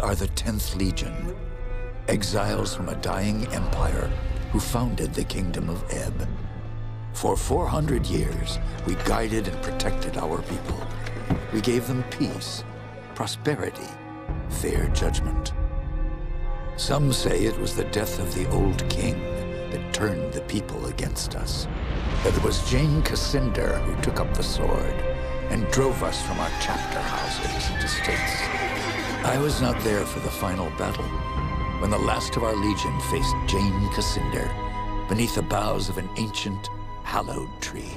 are the 10th Legion, exiles from a dying empire who founded the Kingdom of Ebb. For 400 years, we guided and protected our people. We gave them peace, prosperity, fair judgment. Some say it was the death of the old king that turned the people against us. But it was Jane Cascinder who took up the sword and drove us from our chapter houses and estates. I was not there for the final battle, when the last of our legion faced Jane Cascinder beneath the boughs of an ancient, hallowed tree.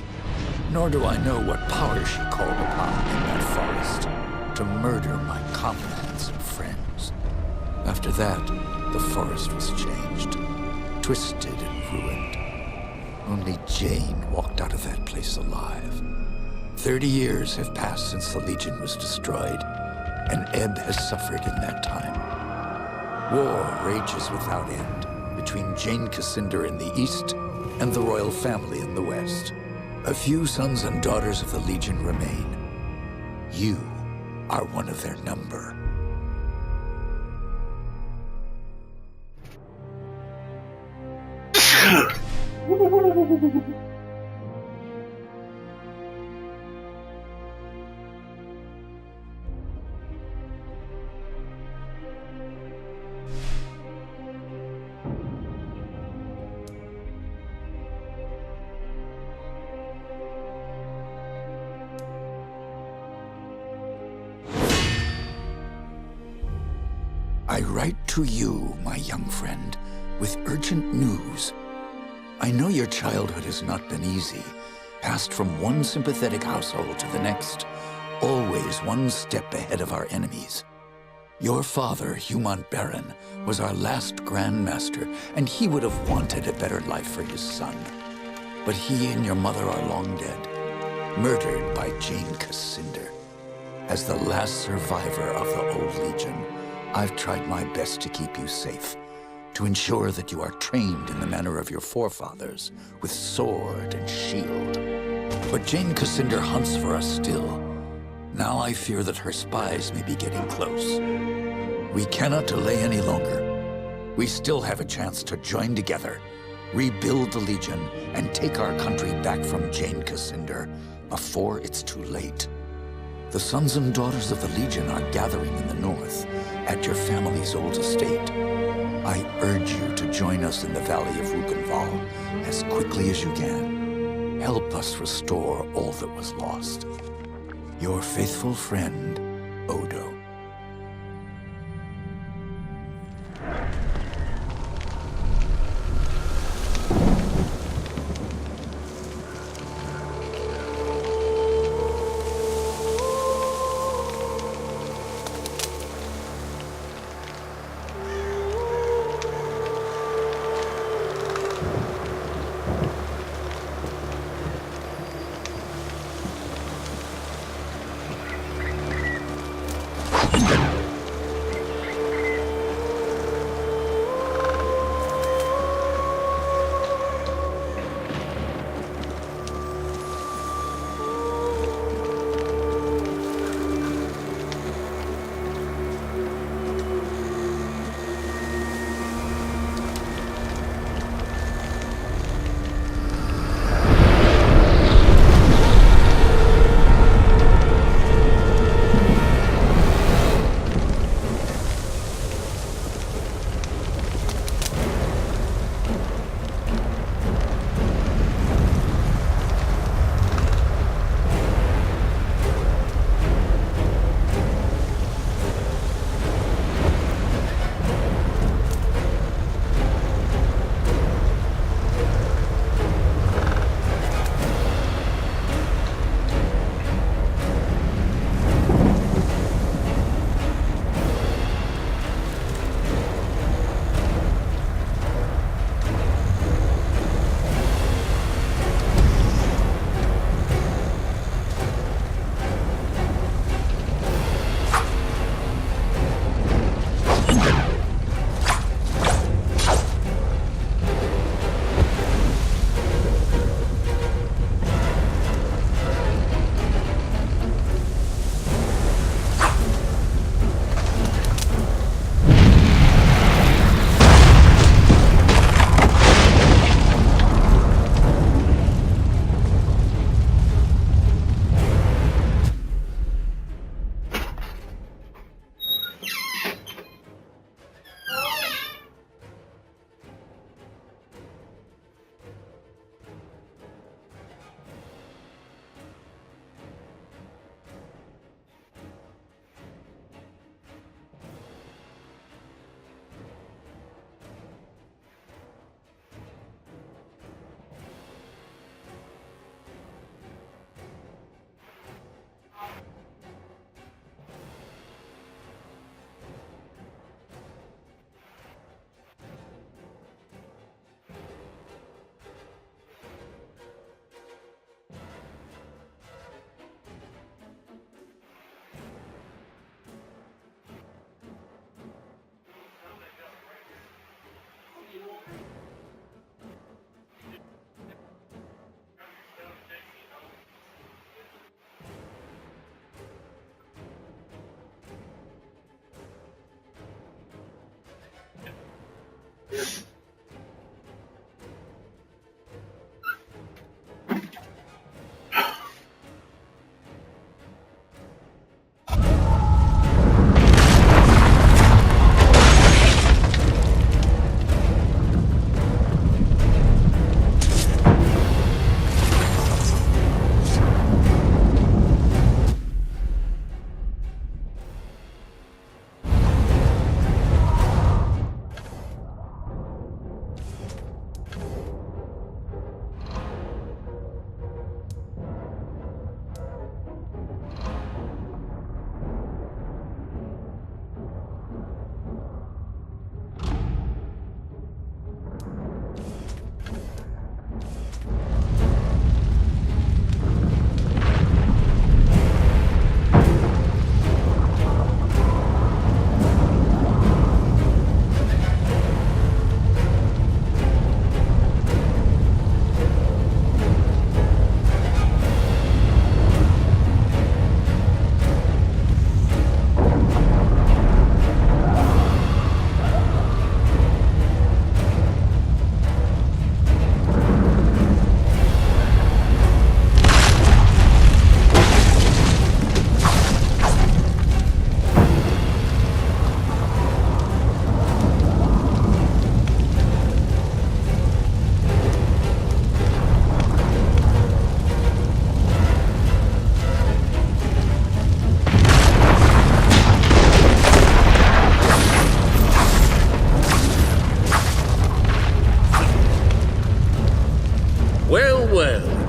Nor do I know what power she called upon in that forest to murder my comrades and friends. After that, the forest was changed, twisted and ruined. Only Jane walked out of that place alive. 30 years have passed since the Legion was destroyed, and Ebb has suffered in that time. War rages without end between Jane Cascinder in the east and the royal family in the west. A few sons and daughters of the Legion remain. You are one of their number. I write to you, my young friend, with urgent news. I know your childhood has not been easy, passed from one sympathetic household to the next, always one step ahead of our enemies. Your father, Humont Baron, was our last Grand Master, and he would have wanted a better life for his son. But he and your mother are long dead, murdered by Jane Cascinder. As the last survivor of the old Legion, I've tried my best to keep you safe, to ensure that you are trained in the manner of your forefathers, with sword and shield. But Jane Cascinder hunts for us still. Now I fear that her spies may be getting close. We cannot delay any longer. We still have a chance to join together, rebuild the Legion, and take our country back from Jane Cascinder before it's too late. The sons and daughters of the Legion are gathering in the north, at your family's old estate. I urge you to join us in the Valley of Rukenval as quickly as you can. Help us restore all that was lost. Your faithful friend, Odo.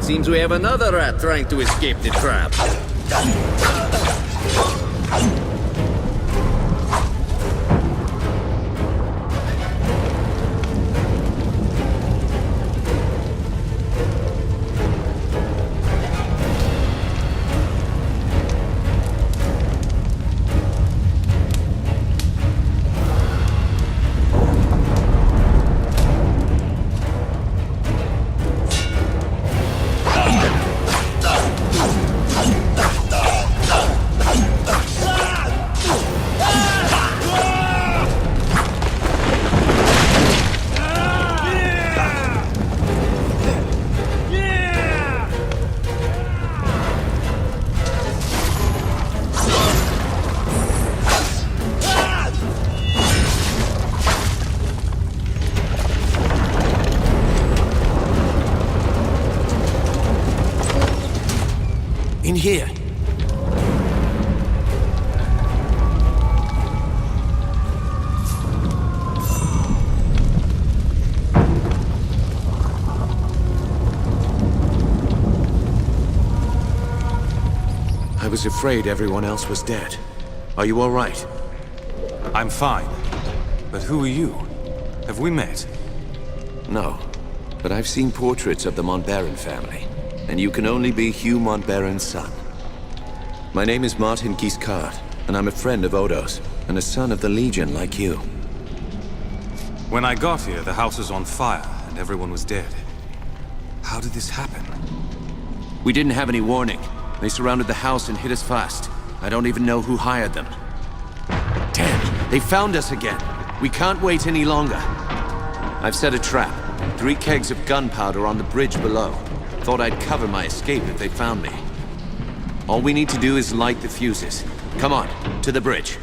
Seems we have another rat trying to escape the trap. In here. I was afraid everyone else was dead. Are you all right? I'm fine. But who are you? Have we met? No. But I've seen portraits of the Montbaron family. And you can only be Hugh Montbaron's son. My name is Martin Guiscard, and I'm a friend of Odo's, and a son of the Legion like you. When I got here, the house was on fire, and everyone was dead. How did this happen? We didn't have any warning. They surrounded the house and hit us fast. I don't even know who hired them. Damn, they found us again. We can't wait any longer. I've set a trap. 3 kegs of gunpowder on the bridge below. Thought I'd cover my escape if they found me. All we need to do is light the fuses. Come on, to the bridge.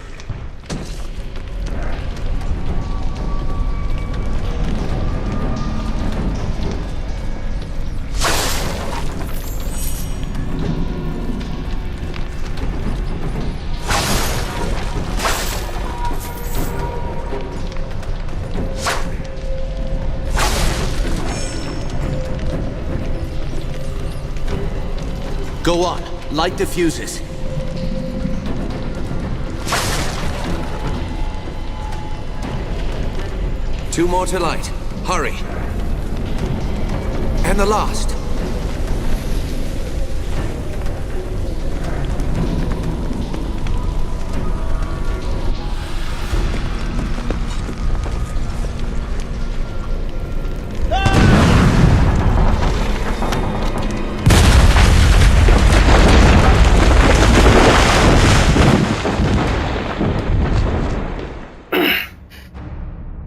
Go on, light the fuses. Two more to light. Hurry. And the last.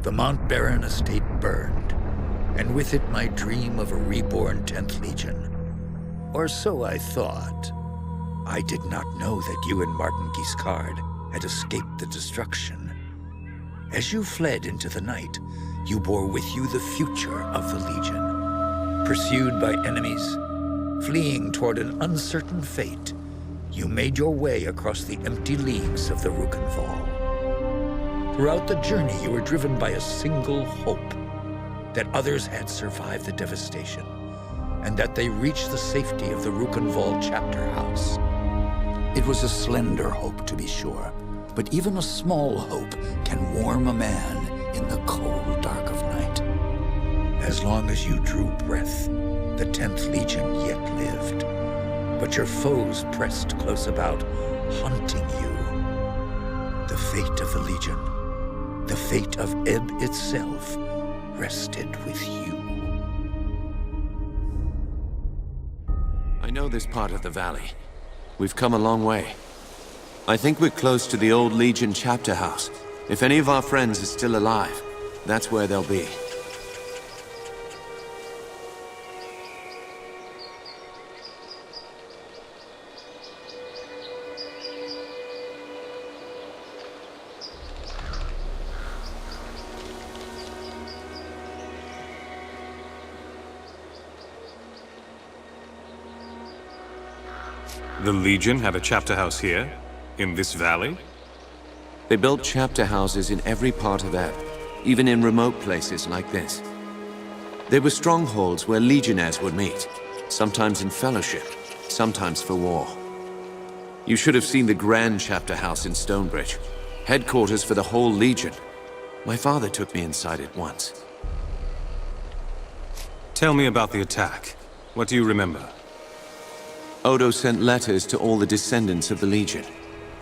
The Montbaron estate with it my dream of a reborn 10th Legion. Or so I thought. I did not know that you and Martin Guiscard had escaped the destruction. As you fled into the night, you bore with you the future of the Legion. Pursued by enemies, fleeing toward an uncertain fate, you made your way across the empty leagues of the Rukenval. Throughout the journey, you were driven by a single hope: that others had survived the devastation, and that they reached the safety of the Rukenval chapter house. It was a slender hope, to be sure, but even a small hope can warm a man in the cold dark of night. As long as you drew breath, the 10th Legion yet lived, but your foes pressed close about, hunting you. The fate of the Legion, the fate of Ebb itself, rested with you. I know this part of the valley. We've come a long way. I think we're close to the old Legion chapter house. If any of our friends are still alive, that's where they'll be. The Legion had a chapter house here? In this valley? They built chapter houses in every part of Ebb, even in remote places like this. They were strongholds where legionnaires would meet, sometimes in fellowship, sometimes for war. You should have seen the grand chapter house in Stonebridge, headquarters for the whole Legion. My father took me inside it once. Tell me about the attack. What do you remember? Odo sent letters to all the descendants of the Legion.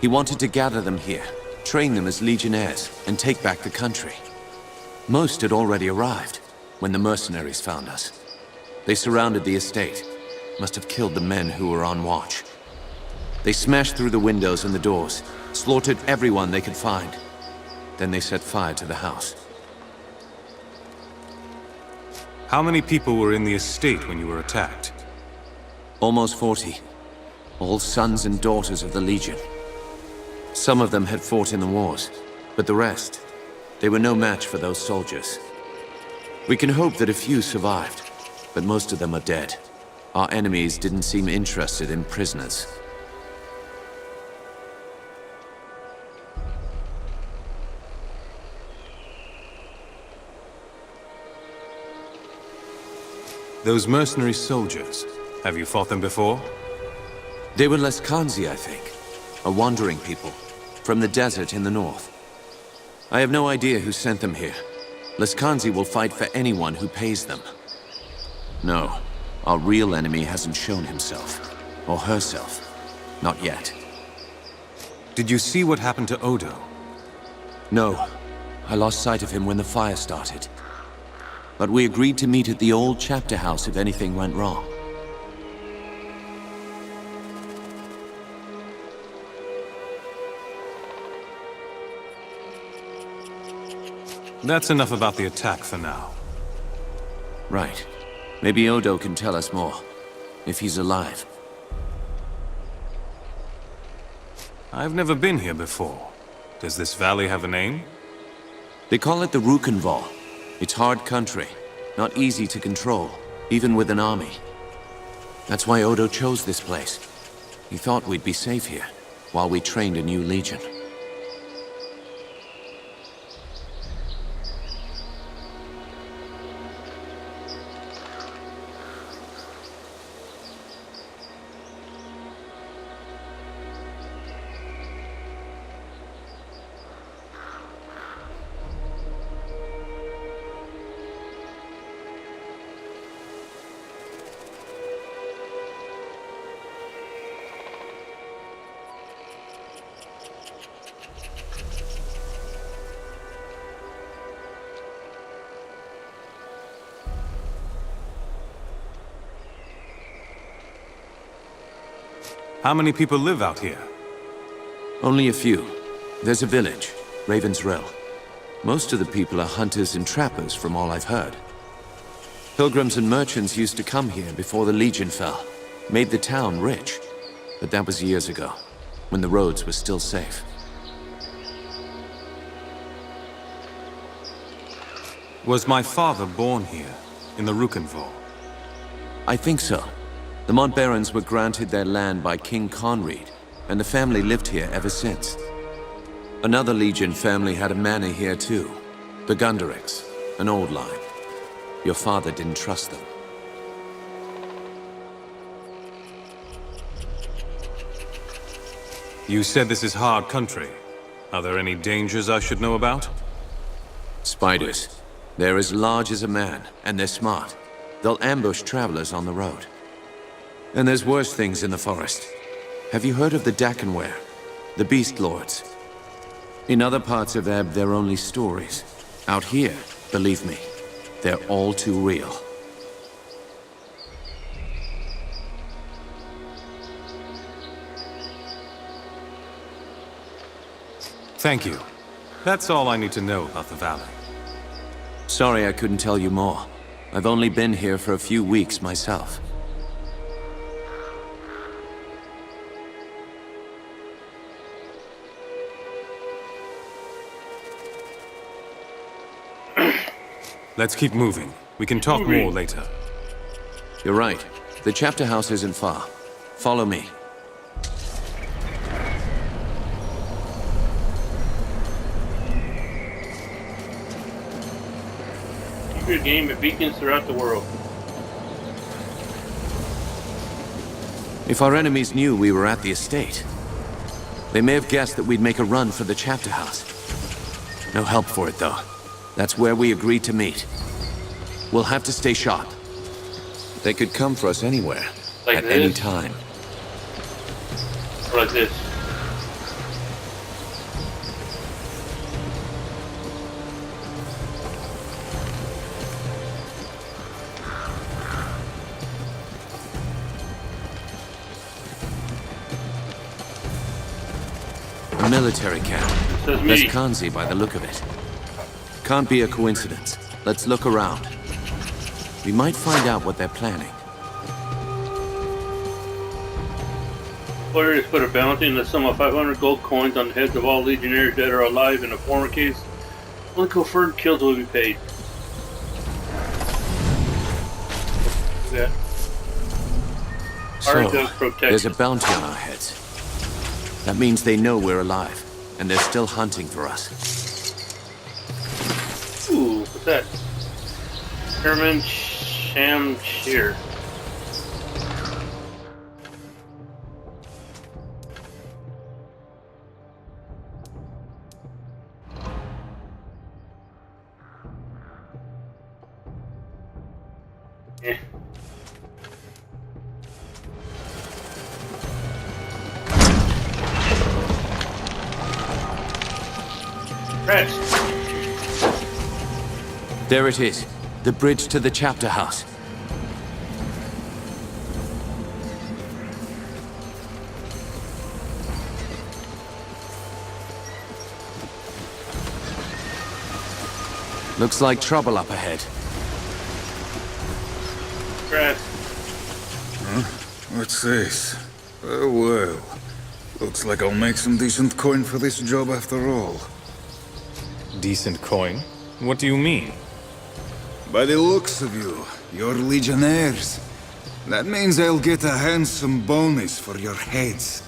He wanted to gather them here, train them as legionnaires, and take back the country. Most had already arrived when the mercenaries found us. They surrounded the estate, must have killed the men who were on watch. They smashed through the windows and the doors, slaughtered everyone they could find. Then they set fire to the house. How many people were in the estate when you were attacked? Almost 40. All sons and daughters of the Legion. Some of them had fought in the wars, but the rest, they were no match for those soldiers. We can hope that a few survived, but most of them are dead. Our enemies didn't seem interested in prisoners. Those mercenary soldiers, have you fought them before? They were Leskanzi, I think. A wandering people, from the desert in the north. I have no idea who sent them here. Leskanzi will fight for anyone who pays them. No, our real enemy hasn't shown himself. Or herself. Not yet. Did you see what happened to Odo? No. I lost sight of him when the fire started. But we agreed to meet at the old chapter house if anything went wrong. That's enough about the attack for now. Right. Maybe Odo can tell us more. If he's alive. I've never been here before. Does this valley have a name? They call it the Rukenval. It's hard country. Not easy to control, even with an army. That's why Odo chose this place. He thought we'd be safe here, while we trained a new legion. How many people live out here? Only a few. There's a village, Ravensrill. Most of the people are hunters and trappers from all I've heard. Pilgrims and merchants used to come here before the Legion fell. Made the town rich. But that was years ago, when the roads were still safe. Was my father born here, in the Rukenvall? I think so. The Montbarons were granted their land by King Conread, and the family lived here ever since. Another Legion family had a manor here too. The Gunderics, an old line. Your father didn't trust them. You said this is hard country. Are there any dangers I should know about? Spiders. They're as large as a man, and they're smart. They'll ambush travelers on the road. And there's worse things in the forest. Have you heard of the Dakenware? The Beast Lords? In other parts of Ebb, they're only stories. Out here, believe me, they're all too real. Thank you. That's all I need to know about the valley. Sorry I couldn't tell you more. I've only been here for a few weeks myself. Let's keep moving. We can talk more later. You're right. The chapter house isn't far. Follow me. Keep your game at beacons throughout the world. If our enemies knew we were at the estate, they may have guessed that we'd make a run for the chapter house. No help for it, though. That's where we agreed to meet. We'll have to stay sharp. They could come for us anywhere, Like at this? any time. Or like this. A military camp. Says me. That's Kanzi by the look of it. Can't be a coincidence. Let's look around. We might find out what they're planning. Players put a bounty in the sum of 500 gold coins on the heads of all legionnaires dead or alive. In a former case, only confirmed kills will be paid. That. So, Arca protects there's a us. bounty on our heads. That means they know we're alive, and they're still hunting for us. Ooh, what's that? Herman Shamshir. Eh. Rest. There it is. The bridge to the chapter house. Looks like trouble up ahead. Rest. What's this? Oh well. Looks like I'll make some decent coin for this job after all. Decent coin? What do you mean? By the looks of you, you're legionnaires. That means I'll get a handsome bonus for your heads.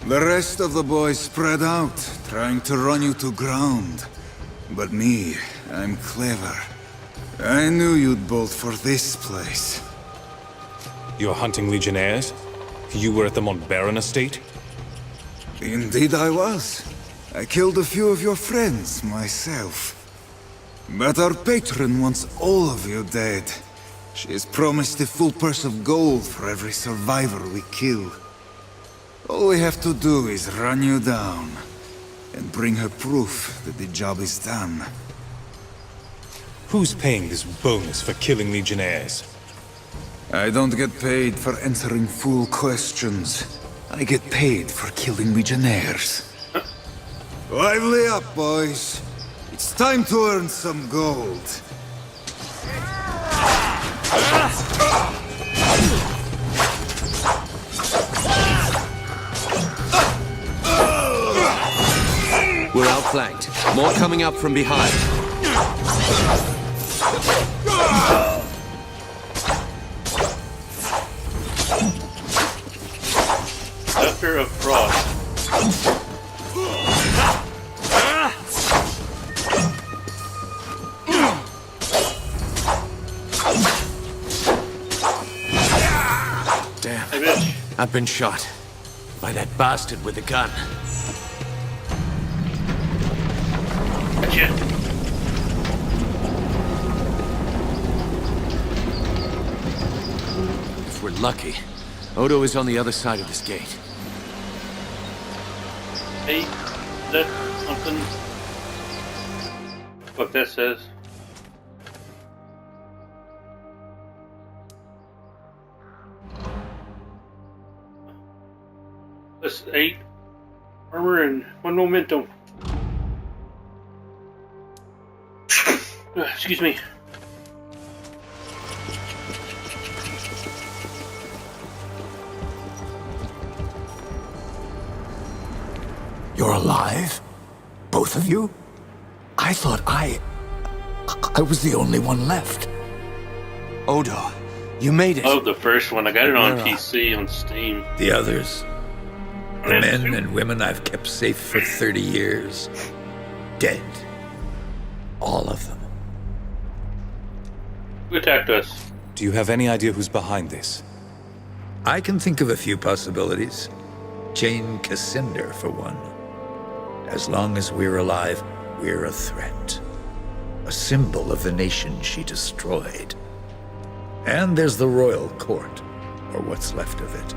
The rest of the boys spread out, trying to run you to ground. But me, I'm clever. I knew you'd bolt for this place. You're hunting legionnaires? You were at the Montbaron estate? Indeed I was. I killed a few of your friends myself. But our patron wants all of you dead. She has promised a full purse of gold for every survivor we kill. All we have to do is run you down, and bring her proof that the job is done. Who's paying this bonus for killing legionnaires? I don't get paid for answering fool questions. I get paid for killing legionnaires. Lively up, boys. It's time to earn some gold. outflanked. More coming up from behind. Scepter of Frost. Damn. Hey, bitch. I've been shot. By that bastard with the gun. Gotcha. If we're lucky, Odo is on the other side of this gate. Hey, is that something? What that says? That's 8 armor and 1 momentum. Excuse me. You're alive? Both of you? I thought I was the only one left. Odo, you made it. Oh, the first one. I got it on Where, PC on Steam. The others, the men and women I've kept safe for 30 years, dead. All of them. Who attacked us? Do you have any idea who's behind this? I can think of a few possibilities. Jane Cassinder, for one. As long as we're alive, we're a threat. A symbol of the nation she destroyed. And there's the royal court, or what's left of it.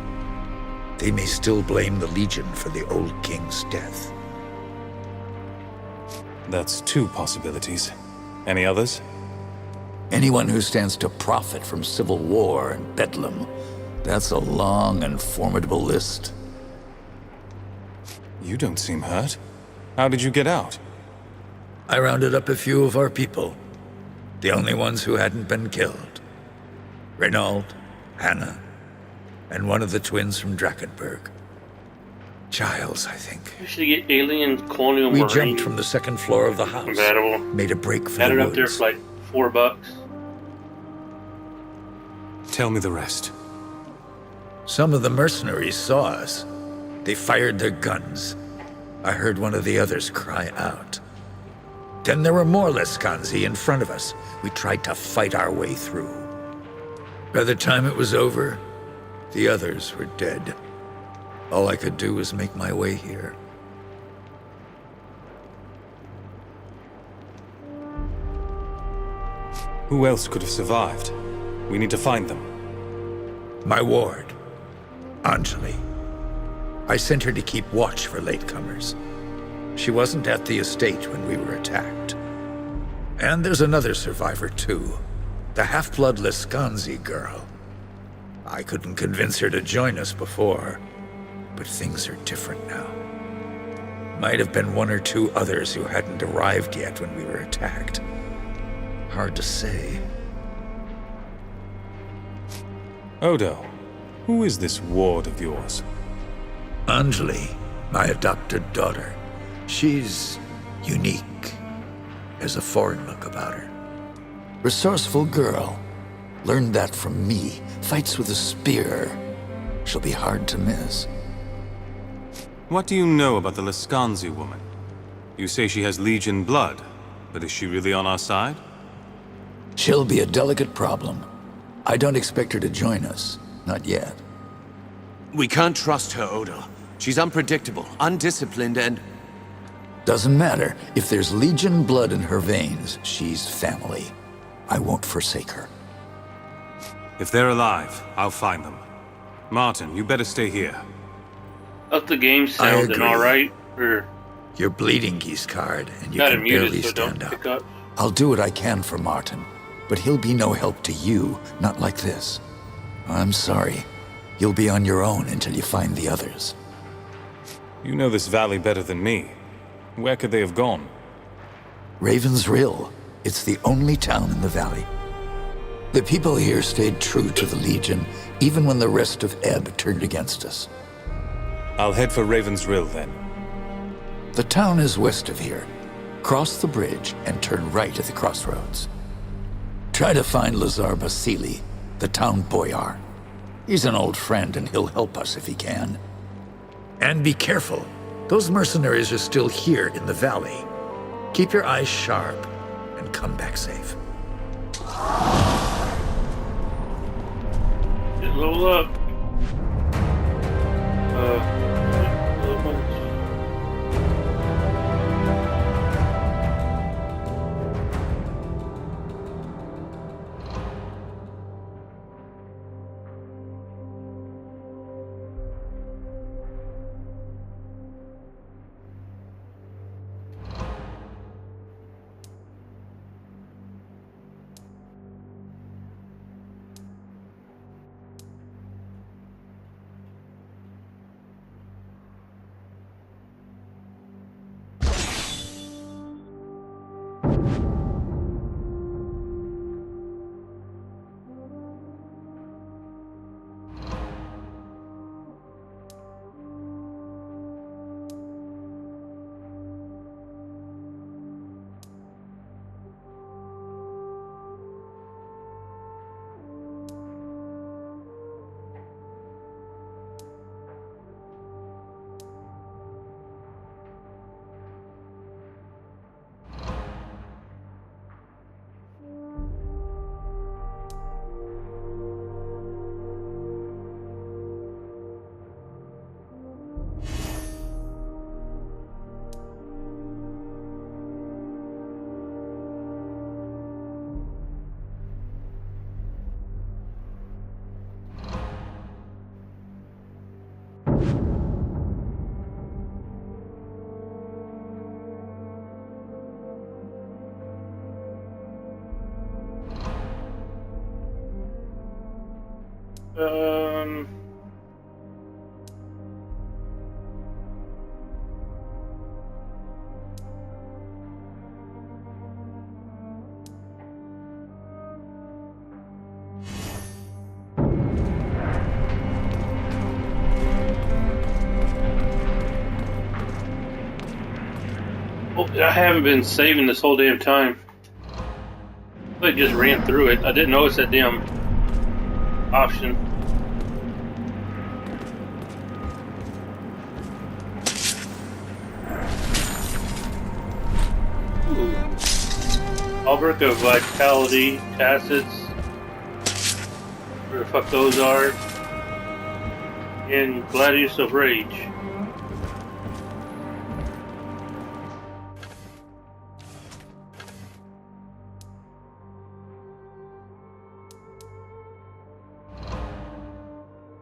They may still blame the Legion for the old king's death. That's 2 possibilities. Any others? Anyone who stands to profit from civil war and bedlam. That's a long and formidable list. You don't seem hurt. How did you get out? I rounded up a few of our people. The only ones who hadn't been killed. Renaud, Hannah, and one of the twins from Drakenberg. Giles, I think. We should get alien colonial We marine jumped from the second floor of the house. compatible. Made a break for Had the it woods. up there for like $4. Tell me the rest. Some of the mercenaries saw us. They fired their guns. I heard one of the others cry out. Then there were more Lescanzi in front of us. We tried to fight our way through. By the time it was over, the others were dead. All I could do was make my way here. Who else could have survived? We need to find them. My ward, Anjali. I sent her to keep watch for latecomers. She wasn't at the estate when we were attacked. And there's another survivor, too. The half-blood Lescanzi girl. I couldn't convince her to join us before, but things are different now. Might have been 1 or 2 others who hadn't arrived yet when we were attacked. Hard to say. Odo, who is this ward of yours? Anjali, my adopted daughter. She's unique. Has a foreign look about her. Resourceful girl. Learned that from me. Fights with a spear. She'll be hard to miss. What do you know about the Lescanzi woman? You say she has Legion blood, but is she really on our side? She'll be a delicate problem. I don't expect her to join us. Not yet. We can't trust her, Odo. She's unpredictable, undisciplined, and... Doesn't matter. If there's Legion blood in her veins, she's family. I won't forsake her. If they're alive, I'll find them. Martin, you better stay here. Up the game I sounding agree. alright? Or You're bleeding, Geescard, and you got it can muted barely so don't stand up. pick up. I'll do what I can for Martin, but he'll be no help to you, not like this. I'm sorry. You'll be on your own until you find the others. You know this valley better than me. Where could they have gone? Raven's Rill. It's the only town in the valley. The people here stayed true to the Legion, even when the rest of Ebb turned against us. I'll head for Raven's Rill then. The town is west of here. Cross the bridge and turn right at the crossroads. Try to find Lazar Basili, the town boyar. He's an old friend and he'll help us if he can. And be careful. Those mercenaries are still here in the valley. Keep your eyes sharp and come back safe. Get level up. I haven't been saving this whole damn time. I just ran through it. I didn't notice that damn option. Albric of Vitality, Tacitus, where the fuck those are, and Gladius of Rage.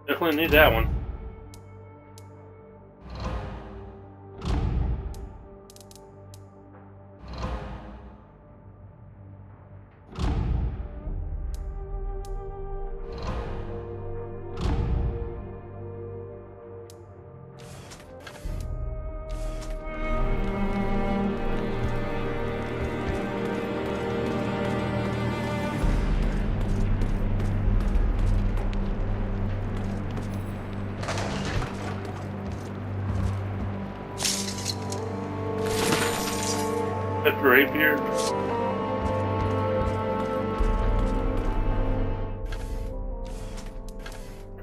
Definitely need that one. That's rapier.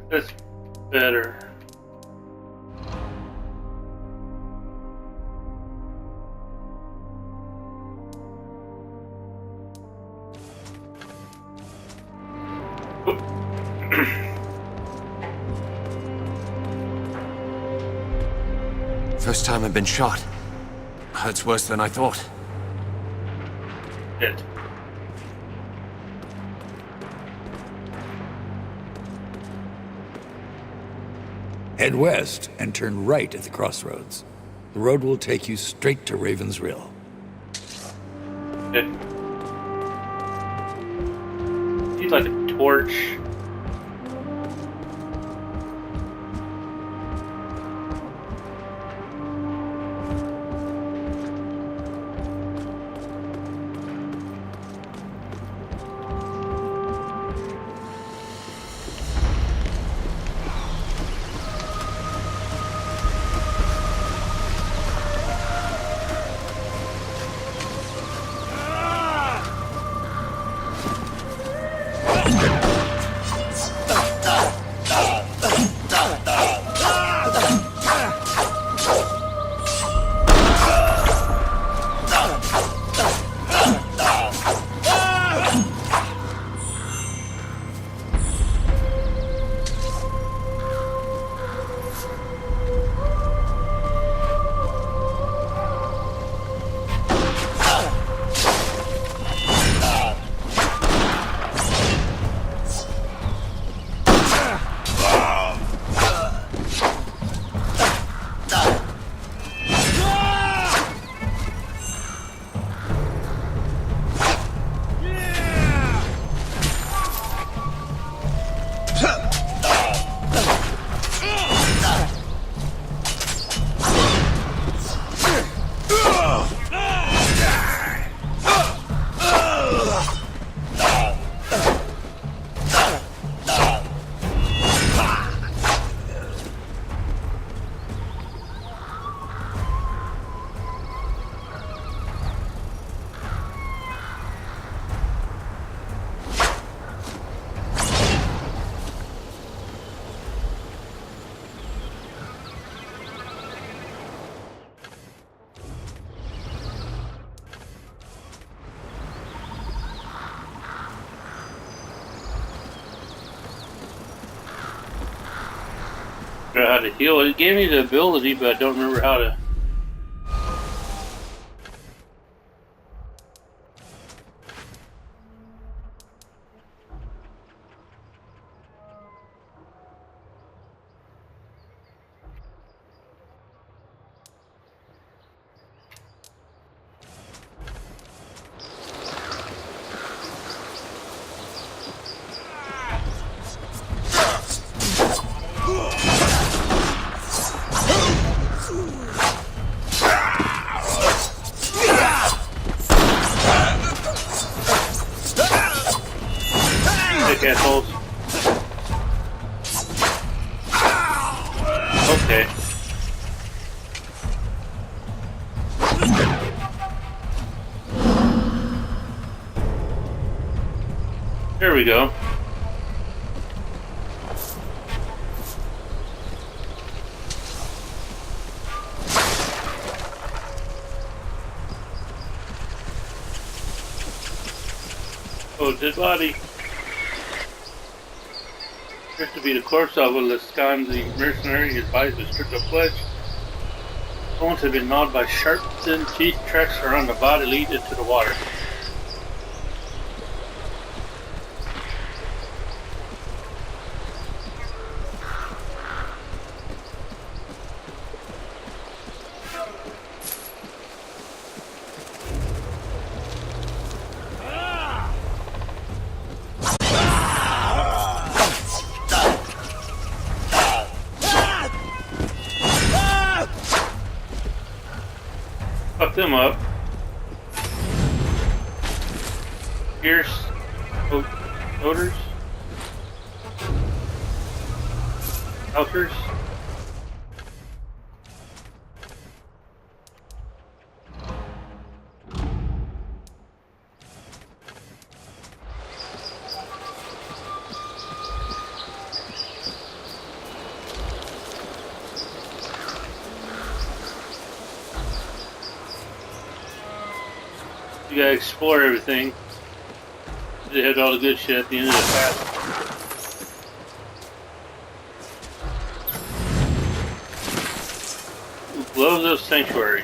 That's better. First time I've been shot. Hurts worse than I thought. It. Head west and turn right at the crossroads. The road will take you straight to Raven's Rill. It. Need like a torch. Figure out how to heal. It gave me the ability, but I don't remember how to. Assholes. Okay. There we go. Oh, dead body. Appears to be the corpse of a Lascanzi mercenary. His body was stripped of flesh. Bones have been gnawed by sharp, thin teeth. Tracks around the body lead into the water. Fuck them up. Pierce. Odors. Outers. You gotta explore everything. They had all the good shit at the end of the path. Gloves of Sanctuary.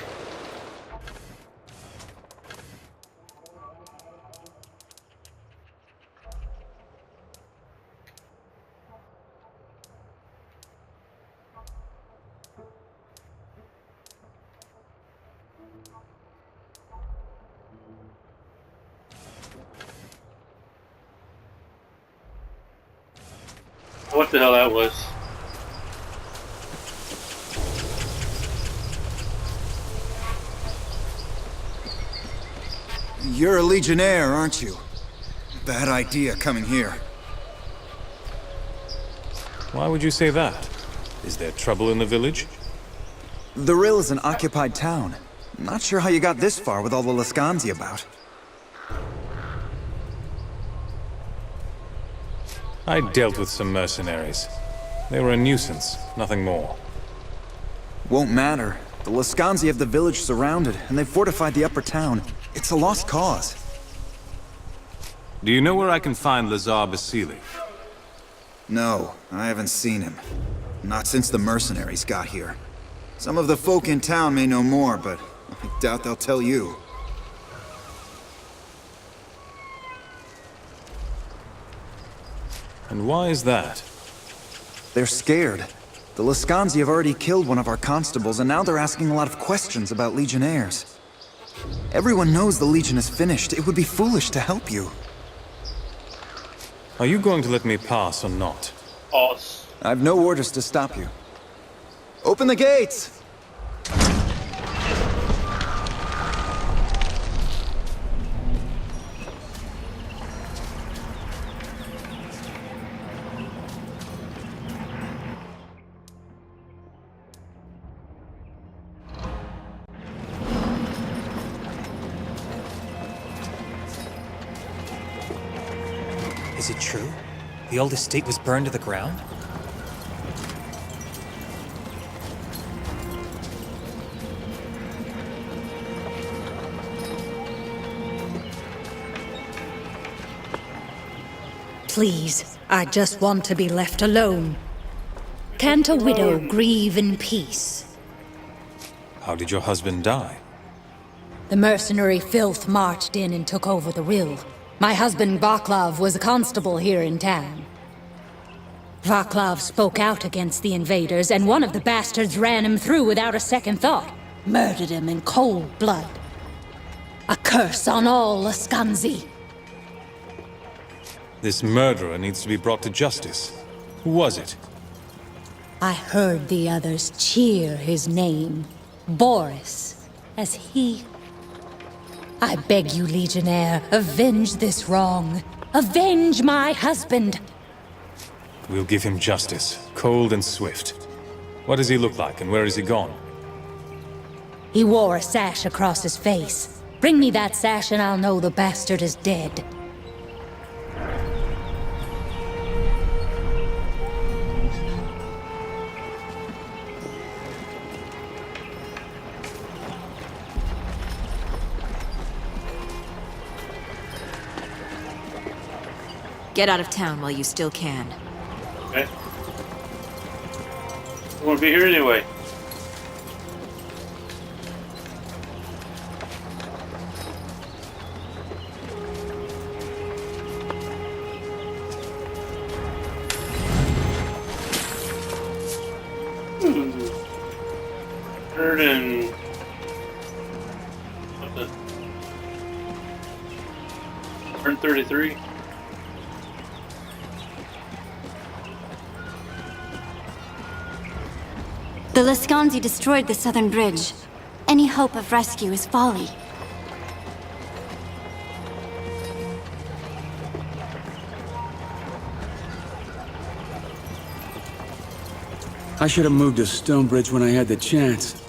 What the hell that was? You're a Legionnaire, aren't you? Bad idea coming here. Why would you say that? Is there trouble in the village? The Rill is an occupied town. Not sure how you got this far with all the Lascanzi about. I dealt with some mercenaries. They were a nuisance, nothing more. Won't matter. The Lascanzi have the village surrounded, and they've fortified the upper town. It's a lost cause. Do you know where I can find Lazar Basili? No, I haven't seen him. Not since the mercenaries got here. Some of the folk in town may know more, but I doubt they'll tell you. And why is that? They're scared. The Lascanzi have already killed one of our constables, and now they're asking a lot of questions about Legionnaires. Everyone knows the Legion is finished. It would be foolish to help you. Are you going to let me pass or not? Pause. I've no orders to stop you. Open the gates! Is it true? The old estate was burned to the ground? Please, I just want to be left alone. Can't a widow grieve in peace? How did your husband die? The mercenary filth marched in and took over the Rill. My husband Vaclav was a constable here in town. Vaclav spoke out against the invaders, and one of the bastards ran him through without a second thought. Murdered him in cold blood. A curse on all Lascanzi. This murderer needs to be brought to justice. Who was it? I heard the others cheer his name. Boris, as he... I beg you, Legionnaire, avenge this wrong. Avenge my husband! We'll give him justice, cold and swift. What does he look like, and where is he gone? He wore a sash across his face. Bring me that sash and I'll know the bastard is dead. Get out of town while you still can. Okay. I won't be here anyway. Third and... what's it? Turn 33. The Lascanzi destroyed the southern bridge. Any hope of rescue is folly. I should have moved to Stonebridge when I had the chance.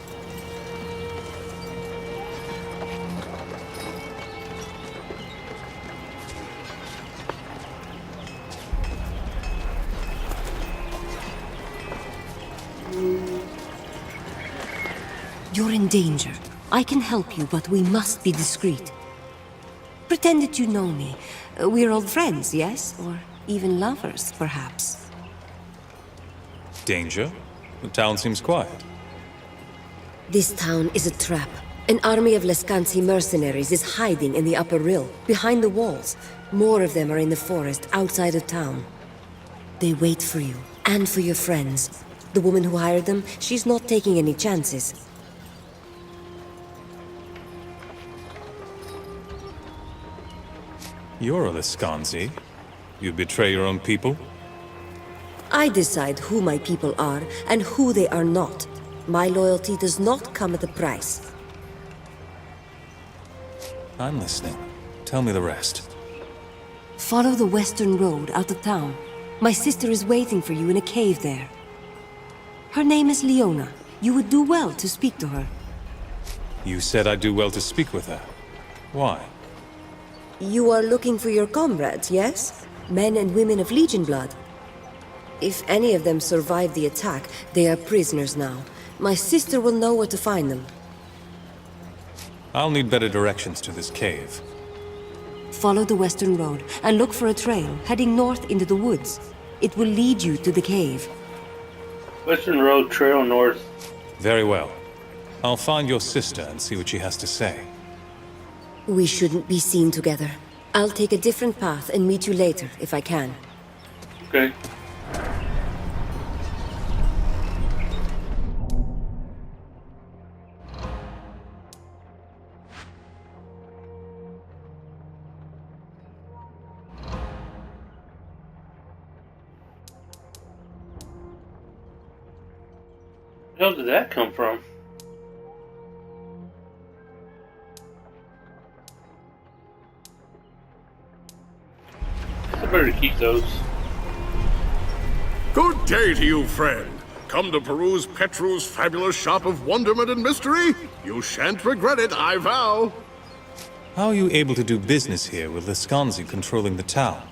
You're in danger. I can help you, but we must be discreet. Pretend that you know me. We're old friends, yes? Or even lovers, perhaps. Danger? The town seems quiet. This town is a trap. An army of Lascanzi mercenaries is hiding in the upper Rill, behind the walls. More of them are in the forest, outside of town. They wait for you, and for your friends. The woman who hired them, she's not taking any chances. You're a Lascanzi. You betray your own people? I decide who my people are and who they are not. My loyalty does not come at a price. I'm listening. Tell me the rest. Follow the western road out of town. My sister is waiting for you in a cave there. Her name is Leona. You would do well to speak to her. You said I'd do well to speak with her. Why? You are looking for your comrades, yes? Men and women of Legion blood. If any of them survive the attack, they are prisoners now. My sister will know where to find them. I'll need better directions to this cave. Follow the western road and look for a trail heading north into the woods. It will lead you to the cave. Western Road, trail north. Very well. I'll find your sister and see what she has to say. We shouldn't be seen together. I'll take a different path and meet you later, if I can. Okay. Where the hell did that come from? I better keep those. Good day to you, friend. Come to peruse Petru's fabulous shop of wonderment and mystery? You shan't regret it, I vow. How are you able to do business here with Lascanzi controlling the town?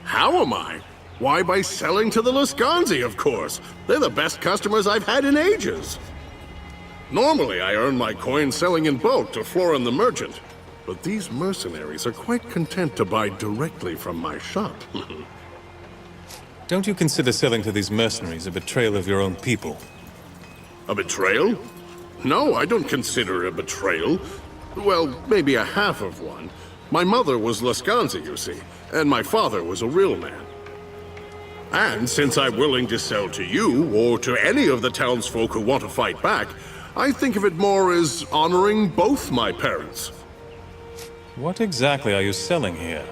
How am I? Why, by selling to the Lascanzi, of course. They're the best customers I've had in ages. Normally, I earn my coin selling in bulk to Florin the merchant. But these mercenaries are quite content to buy directly from my shop. Don't you consider selling to these mercenaries a betrayal of your own people? A betrayal? No, I don't consider it a betrayal. Well, maybe a half of one. My mother was Lascanzi, you see, and my father was a real man. And since I'm willing to sell to you, or to any of the townsfolk who want to fight back, I think of it more as honoring both my parents. What exactly are you selling here?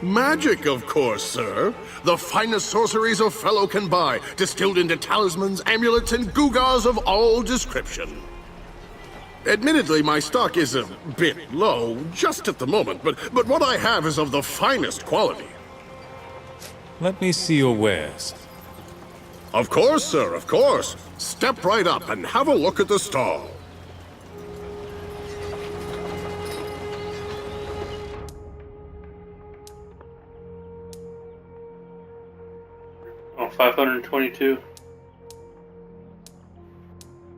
Magic, of course, sir. The finest sorceries a fellow can buy, distilled into talismans, amulets, and gewgaws of all description. Admittedly, my stock is a bit low, just at the moment, but what I have is of the finest quality. Let me see your wares. Of course, sir, of course. Step right up and have a look at the stall. Oh, 522.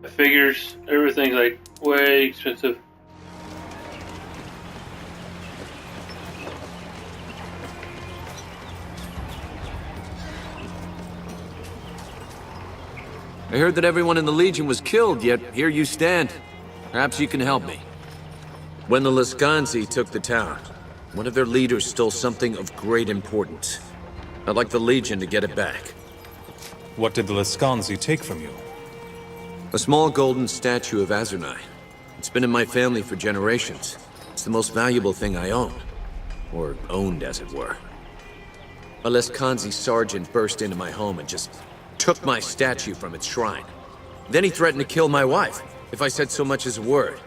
The figures, everything's like way expensive. I heard that everyone in the Legion was killed, yet here you stand. Perhaps you can help me. When the Lascanzi took the town, one of their leaders stole something of great importance. I'd like the Legion to get it back. What did the Lascanzi take from you? A small golden statue of Azurnai. It's been in my family for generations. It's the most valuable thing I own. Or owned, as it were. A Lascanzi sergeant burst into my home and just took my statue from its shrine. Then he threatened to kill my wife if I said so much as a word.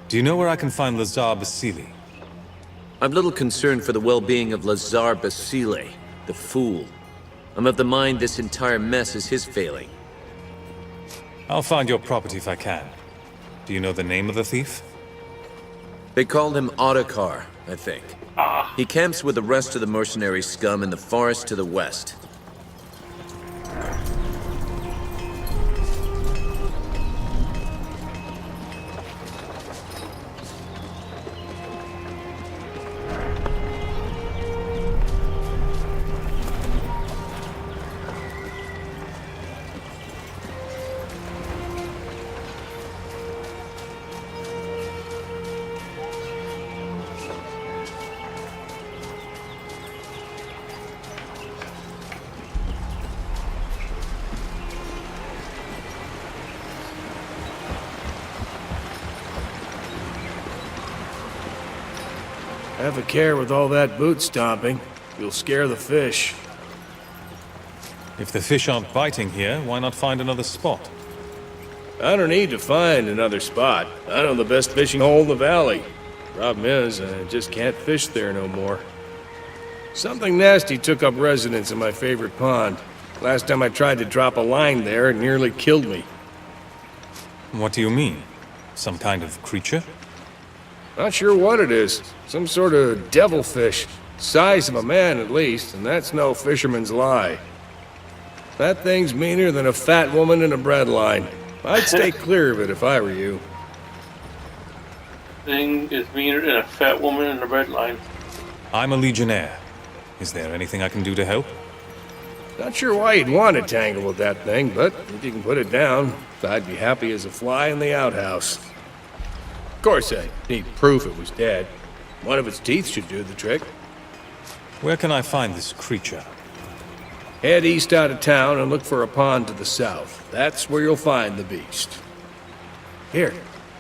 Do you know where I can find Lazar Basile? I'm little concerned for the well-being of Lazar Basile, the fool. I'm of the mind this entire mess is his failing. I'll find your property if I can. Do you know the name of the thief? They called him Ottokar, I think. He camps with the rest of the mercenary scum in the forest to the west. Have a care with all that boot stomping. You'll scare the fish. If the fish aren't biting here, why not find another spot? I don't need to find another spot. I know the best fishing hole in the valley. Problem is, I just can't fish there no more. Something nasty took up residence in my favorite pond. Last time I tried to drop a line there, it nearly killed me. What do you mean? Some kind of creature? Not sure what it is. Some sort of devilfish. Size of a man, at least, and that's no fisherman's lie. That thing's meaner than a fat woman in a bread line. I'd stay clear of it if I were you. Thing is meaner than a fat woman in a bread line. I'm a Legionnaire. Is there anything I can do to help? Not sure why you'd want to tangle with that thing, but if you can put it down, I'd be happy as a fly in the outhouse. Of course, I need proof it was dead. One of its teeth should do the trick. Where can I find this creature? Head east out of town and look for a pond to the south. That's where you'll find the beast. Here,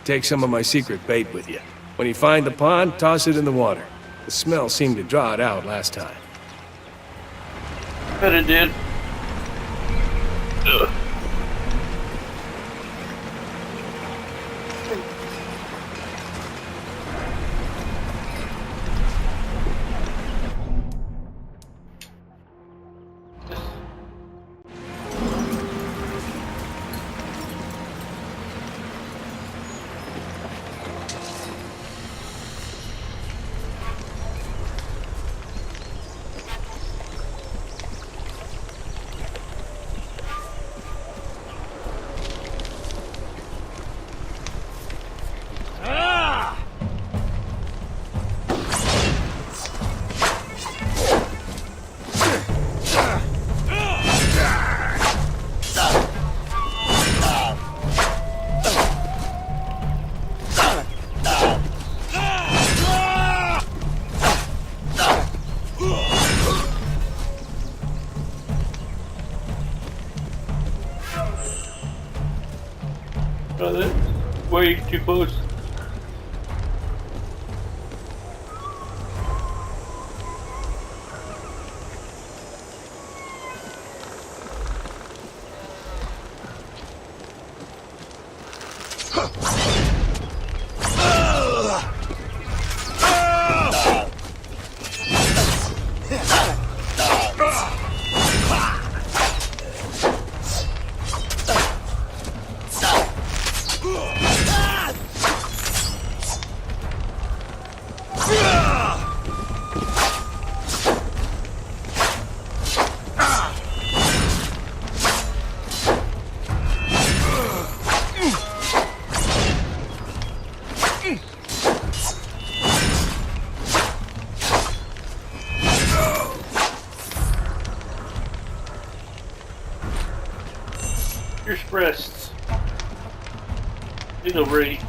take some of my secret bait with you. When you find the pond, toss it in the water. The smell seemed to draw it out last time. Bet it did. Ugh. Oh, that's way too close. Your breasts. It'll break.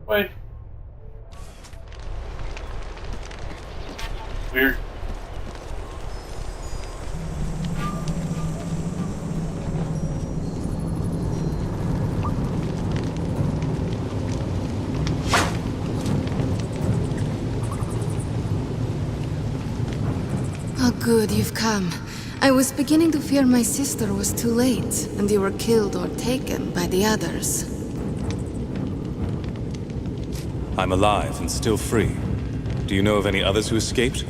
Wait. Weird. Oh, good, you've come. I was beginning to fear my sister was too late, and you were killed or taken by the others. I'm alive and still free. Do you know of any others who escaped?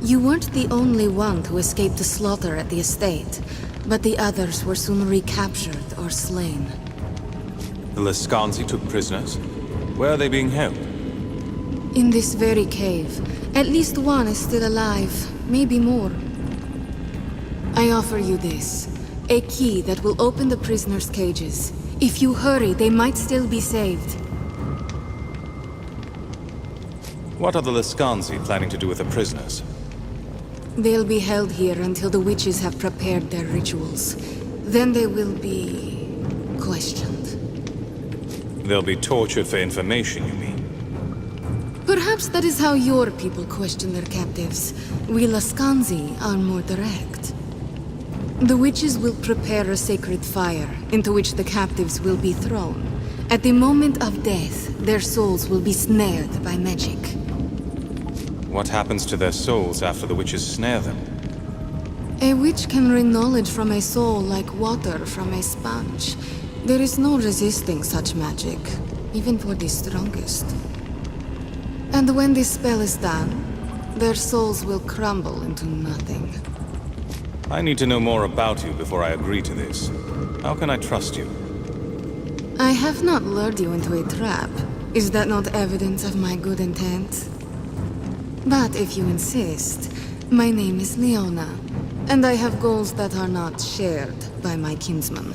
You weren't the only one to escape the slaughter at the estate, but the others were soon recaptured or slain. The Lescanzi took prisoners? Where are they being held? In this very cave. At least one is still alive, maybe more. I offer you this. A key that will open the prisoners' cages. If you hurry, they might still be saved. What are the Lescanzi planning to do with the prisoners? They'll be held here until the witches have prepared their rituals. Then they will be questioned. They'll be tortured for information, you mean? Perhaps that is how your people question their captives. We Lescanzi are more direct. The witches will prepare a sacred fire, into which the captives will be thrown. At the moment of death, their souls will be snared by magic. What happens to their souls after the witches snare them? A witch can wring knowledge from a soul like water from a sponge. There is no resisting such magic, even for the strongest. And when this spell is done, their souls will crumble into nothing. I need to know more about you before I agree to this. How can I trust you? I have not lured you into a trap. Is that not evidence of my good intent? But if you insist, my name is Leona, and I have goals that are not shared by my kinsman.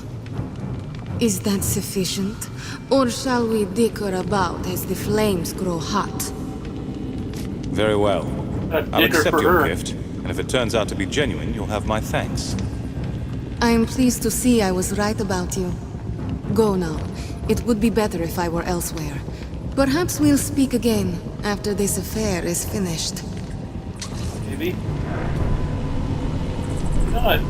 Is that sufficient? Or shall we dicker about as the flames grow hot? Very well. I'll accept your gift, and if it turns out to be genuine, you'll have my thanks. I am pleased to see I was right about you. Go now. It would be better if I were elsewhere. Perhaps we'll speak again after this affair is finished. Maybe. Not.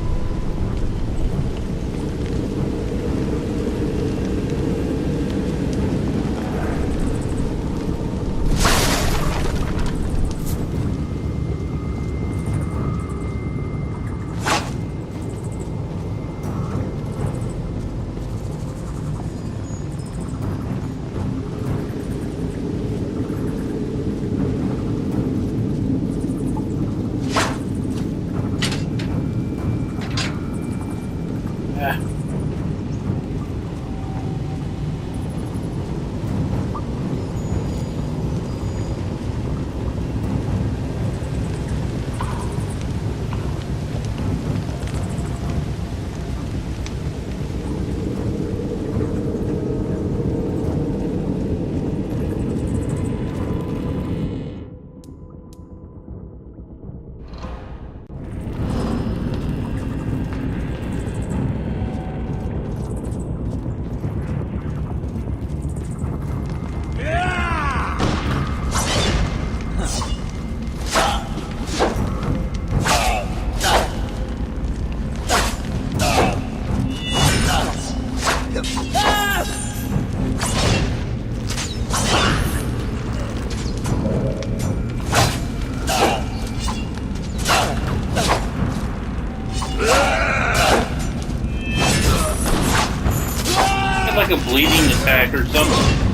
fiend attack or something.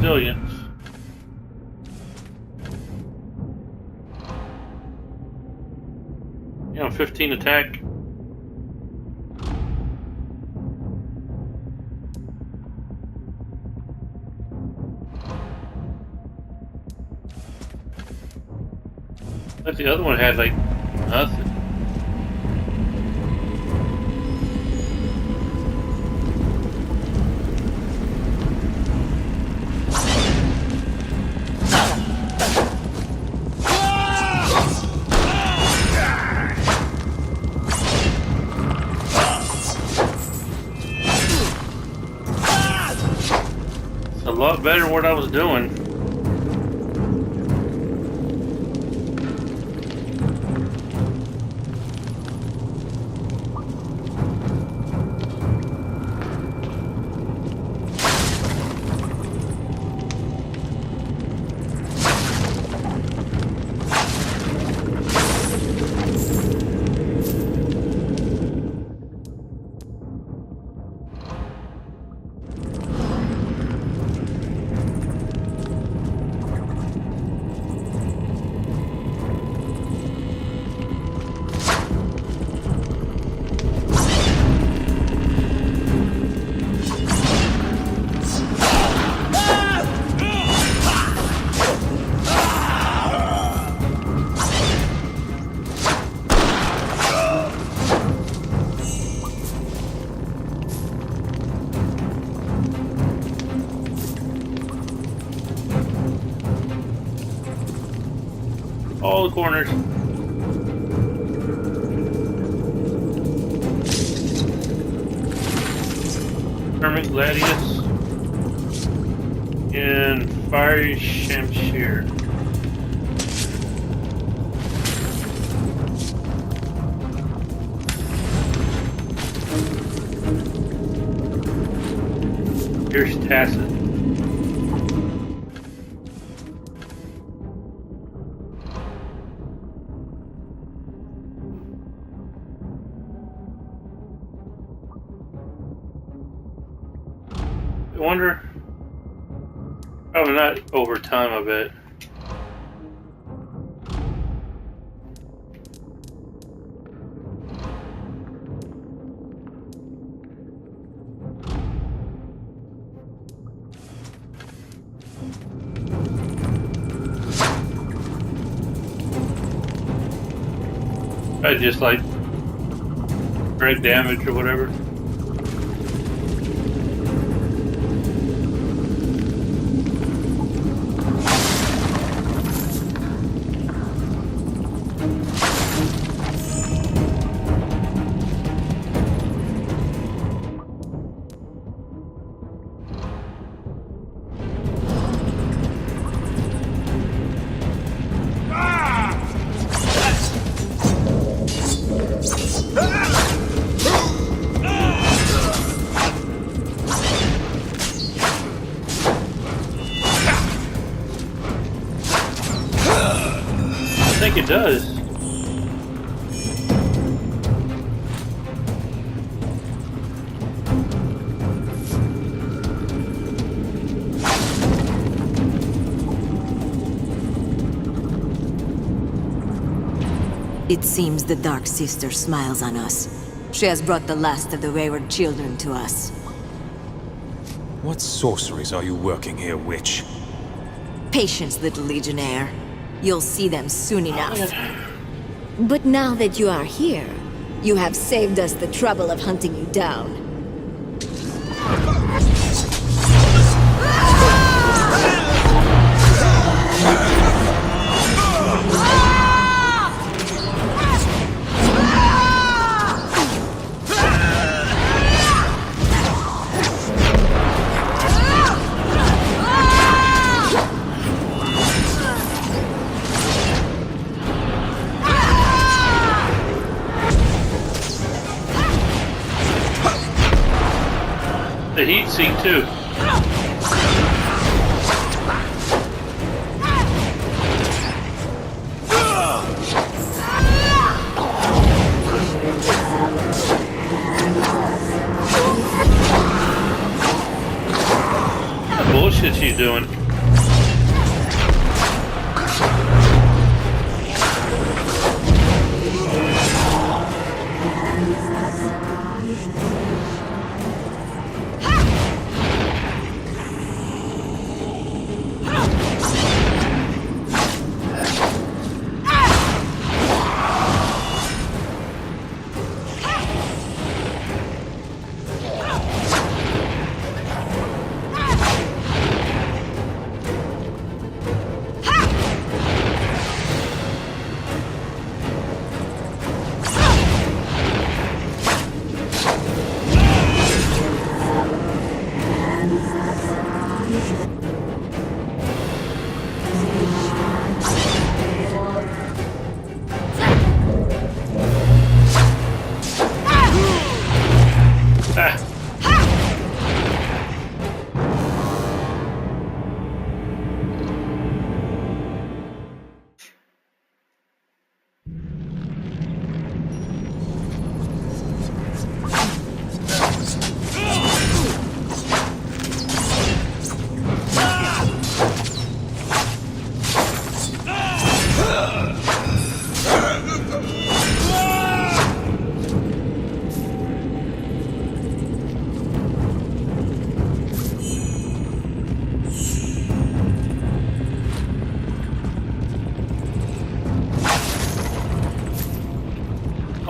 Resilience. Yeah, 15 attack. But the other one had like nothing. A lot better than what I was doing. all the corners. Hermit Gladius and Fiery Shamshir. Here's Tacit. I wonder. Probably not over time, I bet. I just like break damage or whatever. I think it does. It seems the Dark Sister smiles on us. She has brought the last of the wayward children to us. What sorceries are you working here, witch? Patience, little Legionnaire. You'll see them soon enough. But now that you are here, you have saved us the trouble of hunting you down. The heat sink too. What bullshit you doing?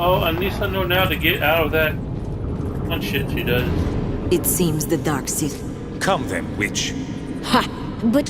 Oh, at least I know now to get out of that one shit she does. It seems the Dark Sister. Come then, witch. Ha! But...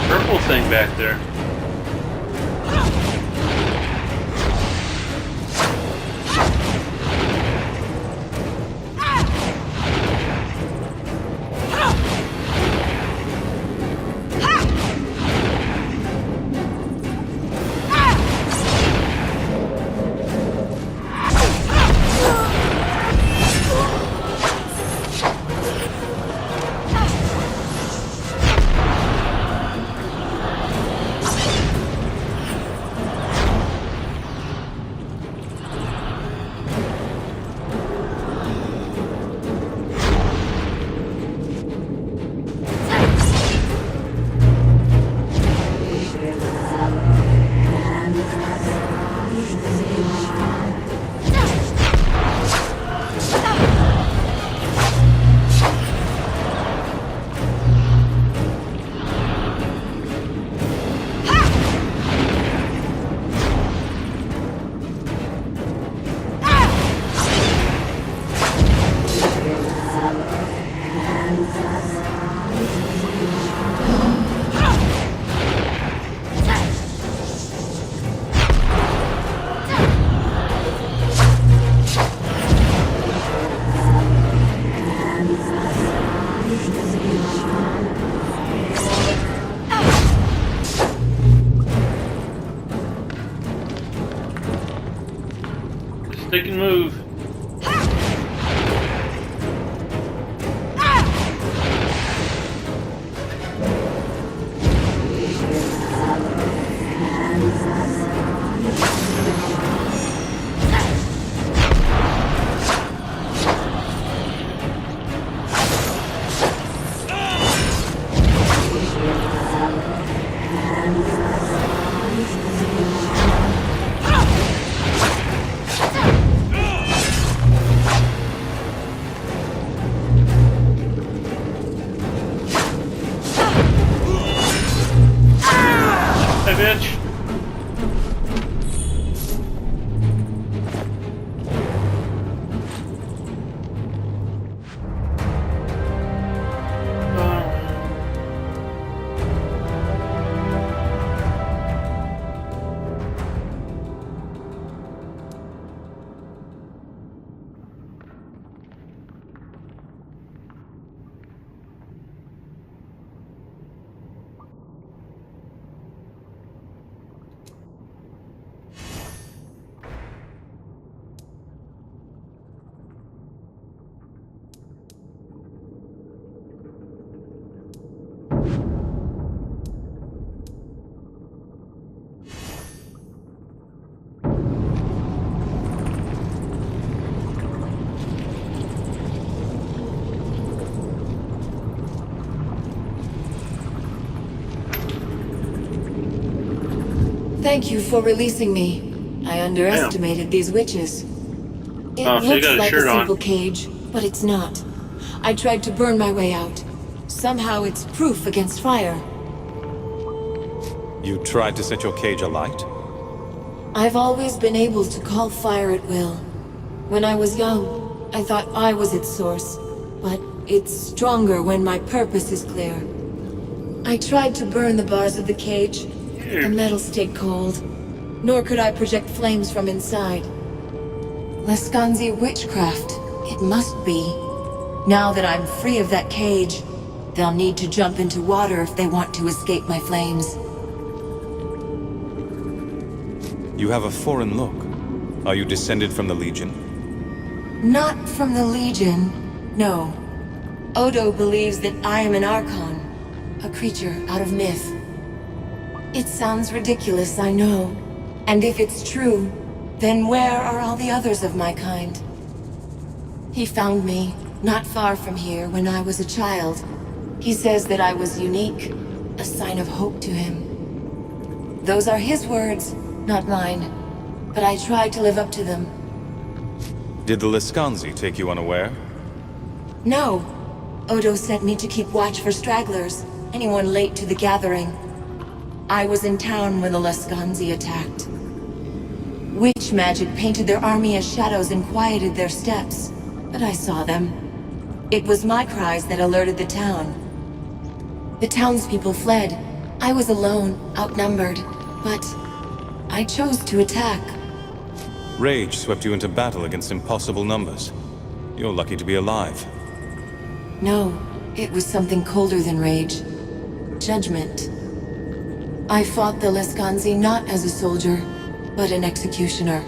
Purple thing back there. Stick and move. Hey, bitch. Thank you for releasing me. I underestimated these witches. It Oh, so you looks got a like shirt a on. simple cage, but it's not. I tried to burn my way out. Somehow it's proof against fire. You tried to set your cage alight? I've always been able to call fire at will. When I was young, I thought I was its source, but it's stronger when my purpose is clear. I tried to burn the bars of the cage. The metal stayed cold, nor could I project flames from inside. Lescanzi witchcraft, it must be. Now that I'm free of that cage, they'll need to jump into water if they want to escape my flames. You have a foreign look. Are you descended from the Legion? Not from the Legion, no. Odo believes that I am an Archon, a creature out of myth. It sounds ridiculous, I know. And if it's true, then where are all the others of my kind? He found me, not far from here, when I was a child. He says that I was unique, a sign of hope to him. Those are his words, not mine. But I tried to live up to them. Did the Liscanzi take you unaware? No. Odo sent me to keep watch for stragglers, anyone late to the gathering. I was in town when the Liscanzi attacked. Witch magic painted their army as shadows and quieted their steps, but I saw them. It was my cries that alerted the town. The townspeople fled. I was alone, outnumbered, but I chose to attack. Rage swept you into battle against impossible numbers. You're lucky to be alive. No, it was something colder than rage. Judgment. I fought the Liscanzi not as a soldier, but an executioner.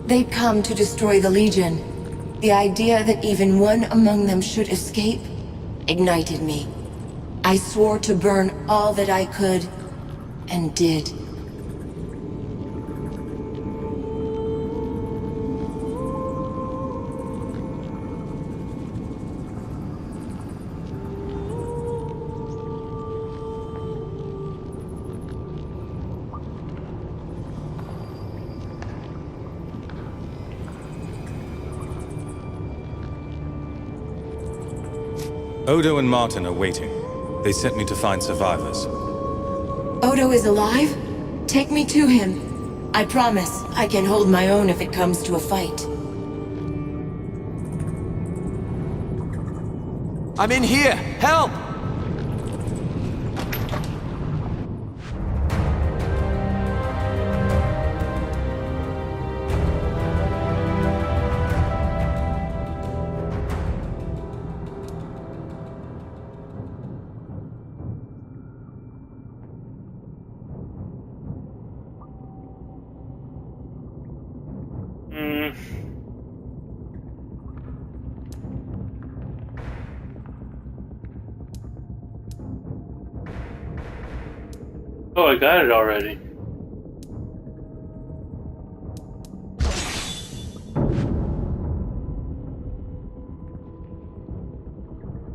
They'd come to destroy the Legion. The idea that even one among them should escape ignited me. I swore to burn all that I could, and did. Odo and Martin are waiting. They sent me to find survivors. Odo is alive? Take me to him. I promise I can hold my own if it comes to a fight. I'm in here! Help! Oh, I got it already.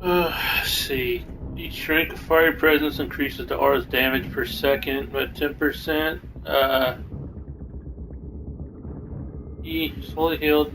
Let's see. The shrink of fire presence increases the aura's damage per second by 10%. E, slowly healed.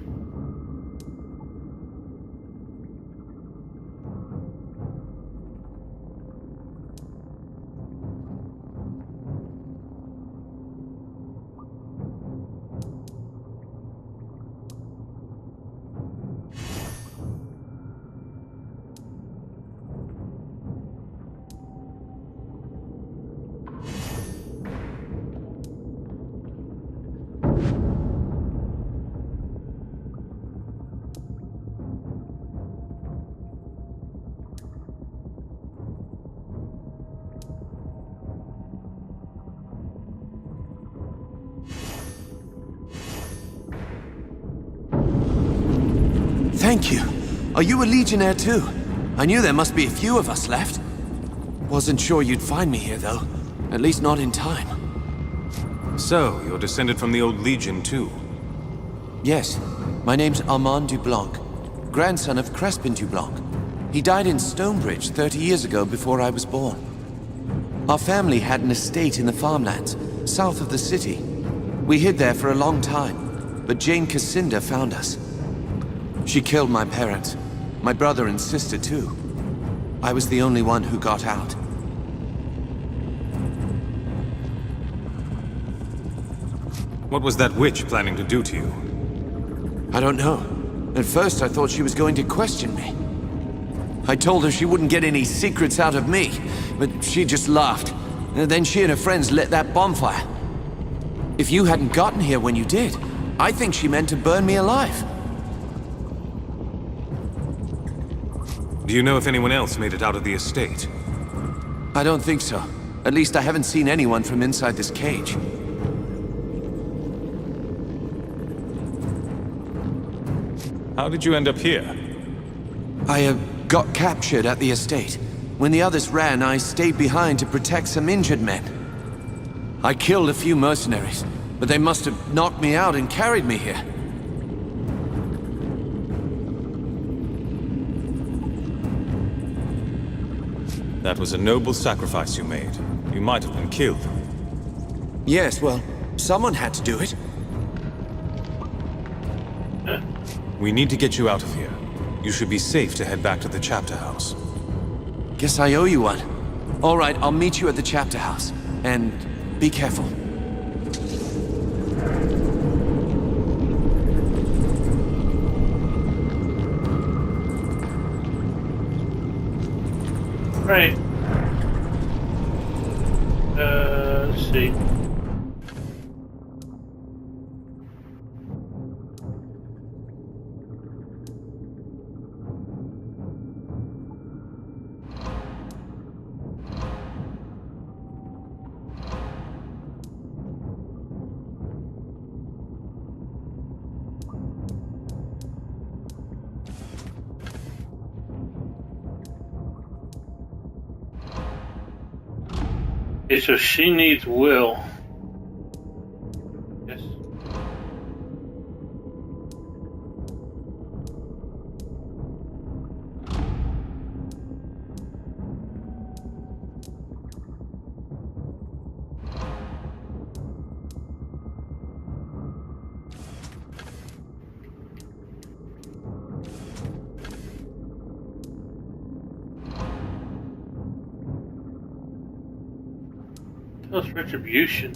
Thank you. Are you a Legionnaire too? I knew there must be a few of us left. Wasn't sure you'd find me here though. At least not in time. So, you're descended from the old Legion too? Yes. My name's Armand Dublanc, grandson of Crespin Dublanc. He died in Stonebridge 30 years ago before I was born. Our family had an estate in the farmlands, south of the city. We hid there for a long time, but Jane Cassinda found us. She killed my parents, my brother and sister too. I was the only one who got out. What was that witch planning to do to you? I don't know. At first I thought she was going to question me. I told her she wouldn't get any secrets out of me, but she just laughed. And then she and her friends lit that bonfire. If you hadn't gotten here when you did, I think she meant to burn me alive. Do you know if anyone else made it out of the estate? I don't think so. At least I haven't seen anyone from inside this cage. How did you end up here? I got captured at the estate. When the others ran, I stayed behind to protect some injured men. I killed a few mercenaries, but they must have knocked me out and carried me here. That was a noble sacrifice you made. You might have been killed. Yes, well, someone had to do it. We need to get you out of here. You should be safe to head back to the chapter house. Guess I owe you one. All right, I'll meet you at the chapter house. And be careful. Right. Let's see. Okay, so she needs Will. Yes. That's retribution.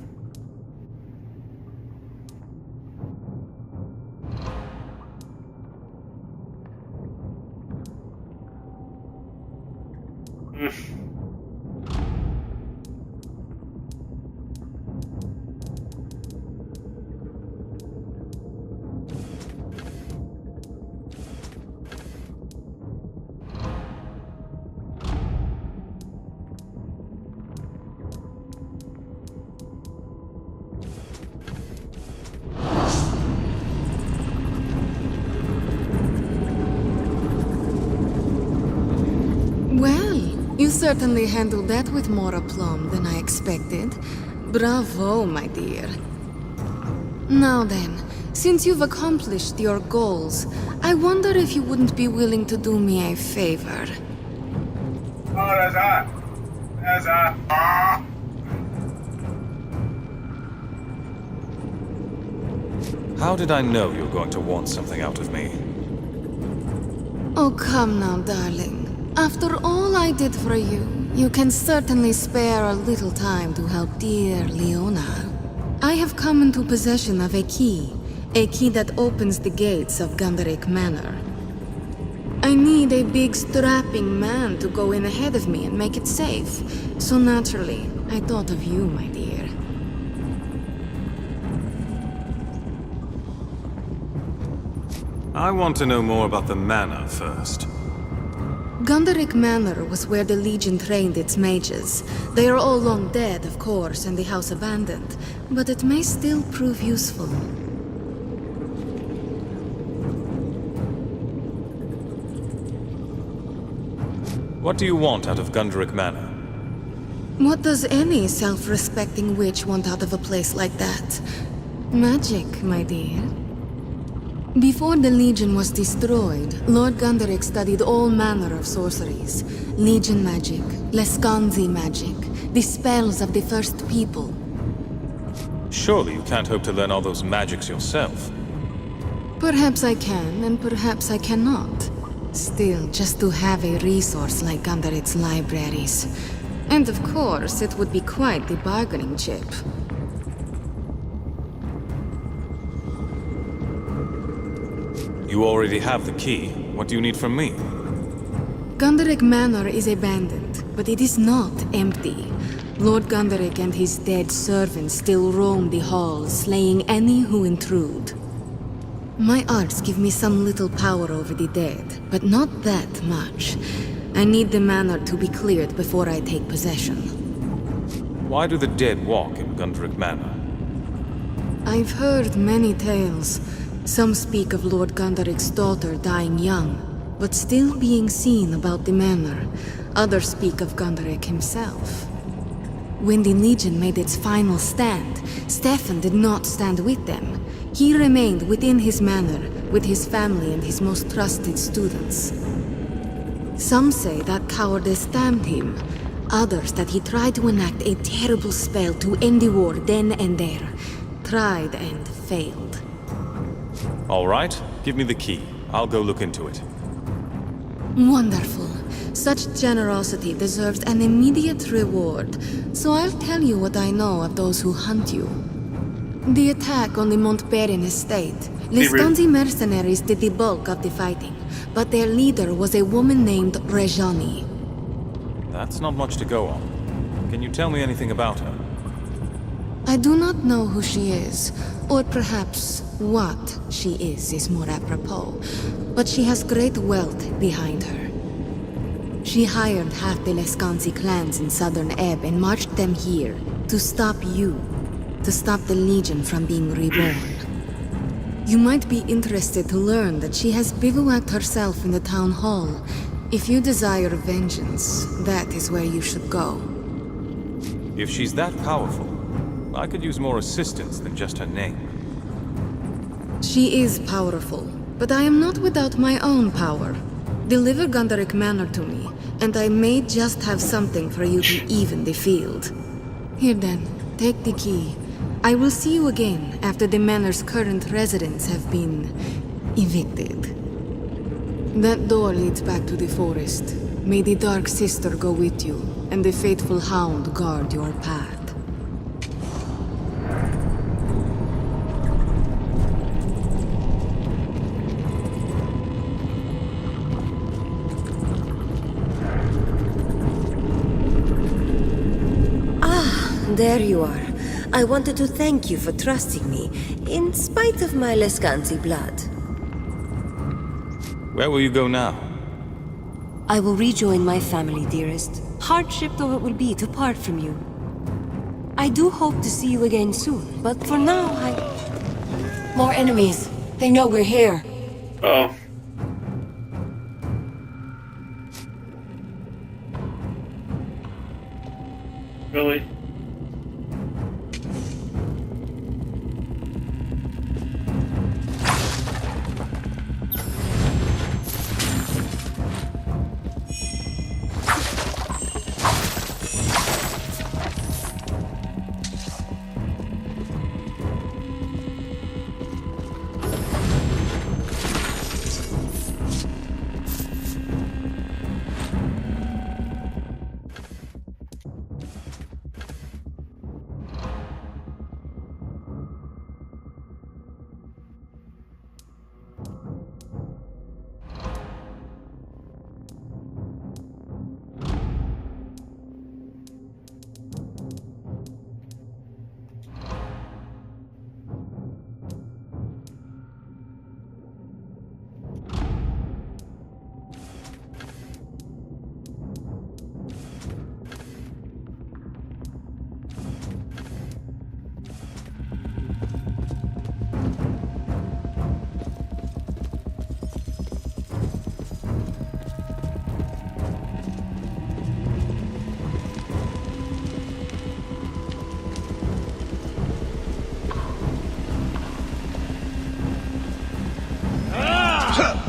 You certainly handled that with more aplomb than I expected. Bravo, my dear. Now then, since you've accomplished your goals, I wonder if you wouldn't be willing to do me a favor. How did I know you were going to want something out of me? Oh, come now, darling. After all I did for you, you can certainly spare a little time to help dear Leona. I have come into possession of a key that opens the gates of Gunderic Manor. I need a big strapping man to go in ahead of me and make it safe. So naturally, I thought of you, my dear. I want to know more about the manor first. Gunderic Manor was where the Legion trained its mages. They are all long dead, of course, and the house abandoned, but it may still prove useful. What do you want out of Gunderic Manor? What does any self-respecting witch want out of a place like that? Magic, my dear. Before the Legion was destroyed, Lord Gunderic studied all manner of sorceries. Legion magic, Lescanzi magic, the spells of the First People. Surely you can't hope to learn all those magics yourself. Perhaps I can, and perhaps I cannot. Still, just to have a resource like Gunderic's libraries. And of course, it would be quite the bargaining chip. You already have the key. What do you need from me? Gunderic Manor is abandoned, but it is not empty. Lord Gunderic and his dead servants still roam the halls, slaying any who intrude. My arts give me some little power over the dead, but not that much. I need the manor to be cleared before I take possession. Why do the dead walk in Gunderic Manor? I've heard many tales. Some speak of Lord Gunderic's daughter dying young, but still being seen about the manor. Others speak of Gunderic himself. When the Legion made its final stand, Stefan did not stand with them. He remained within his manor, with his family and his most trusted students. Some say that cowardice damned him. Others that he tried to enact a terrible spell to end the war then and there. Tried and failed. All right, give me the key. I'll go look into it. Wonderful. Such generosity deserves an immediate reward, so I'll tell you what I know of those who hunt you. The attack on the Montbarren estate. Liscanzi mercenaries did the bulk of the fighting, but their leader was a woman named Rejani. That's not much to go on. Can you tell me anything about her? I do not know who she is, or perhaps what she is more apropos, but she has great wealth behind her. She hired half the Lescanzi clans in southern Ebb and marched them here to stop you, to stop the Legion from being reborn. You might be interested to learn that she has bivouacked herself in the town hall. If you desire vengeance, that is where you should go. If she's that powerful, I could use more assistance than just her name. She is powerful, but I am not without my own power. Deliver Gunderic Manor to me, and I may just have something for you to even the field. Here then, take the key. I will see you again after the manor's current residents have been evicted. That door leads back to the forest. May the Dark Sister go with you, and the faithful Hound guard your path. There you are. I wanted to thank you for trusting me, in spite of my Lescanzi blood. Where will you go now? I will rejoin my family, dearest. Hardship though it will be to part from you. I do hope to see you again soon, but for now, More enemies. They know we're here. Oh. Really?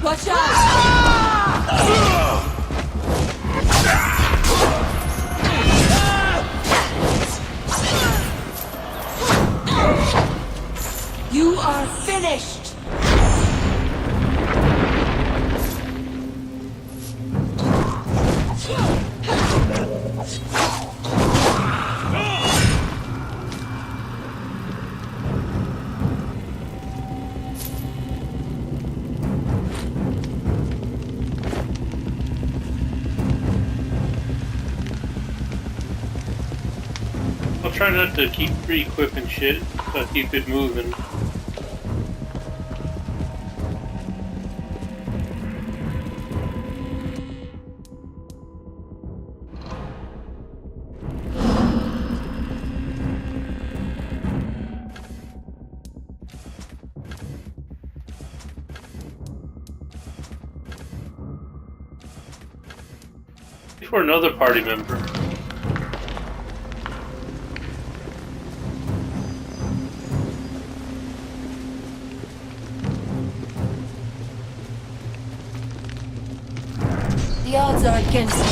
Watch out! You are finished! I'll try not to keep re-equipping shit, so I keep it moving. For another party member. The odds are against me.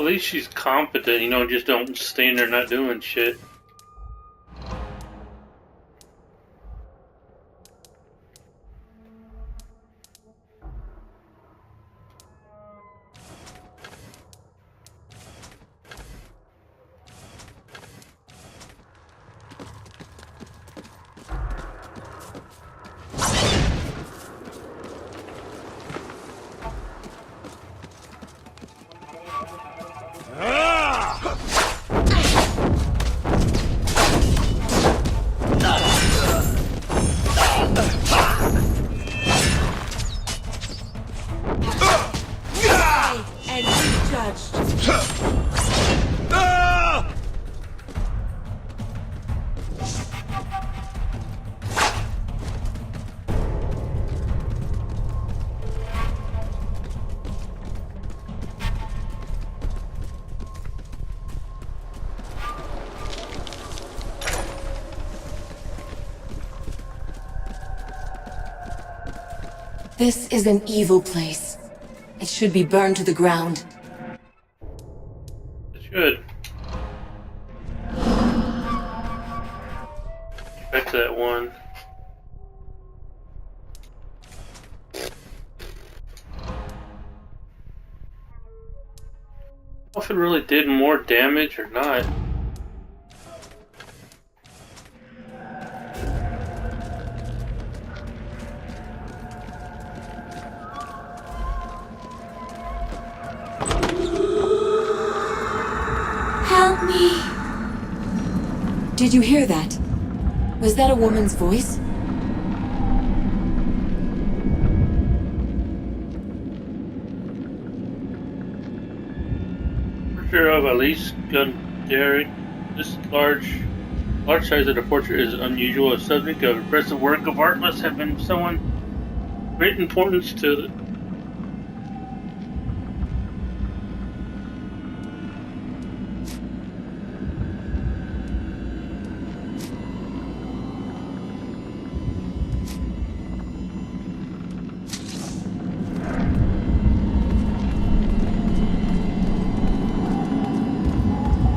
least she's competent, you know, just don't stand there not doing shit. This is an evil place. It should be burned to the ground. It should. Back to that one. If it really did more damage or not. Help me! Did you hear that? Was that a woman's voice? Portrait of Elise Gundary. This large size of the portrait is unusual. A subject of impressive work of art must have been someone of great importance to the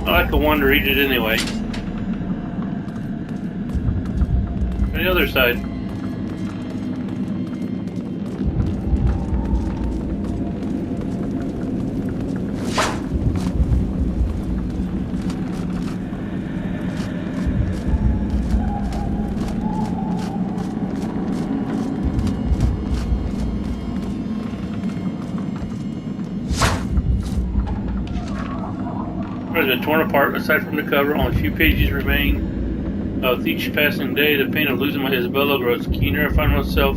I could want to read it anyway. On the other side. It's been torn apart aside from the cover. Only a few pages remain. With each passing day, the pain of losing my Isabella grows keener. I find myself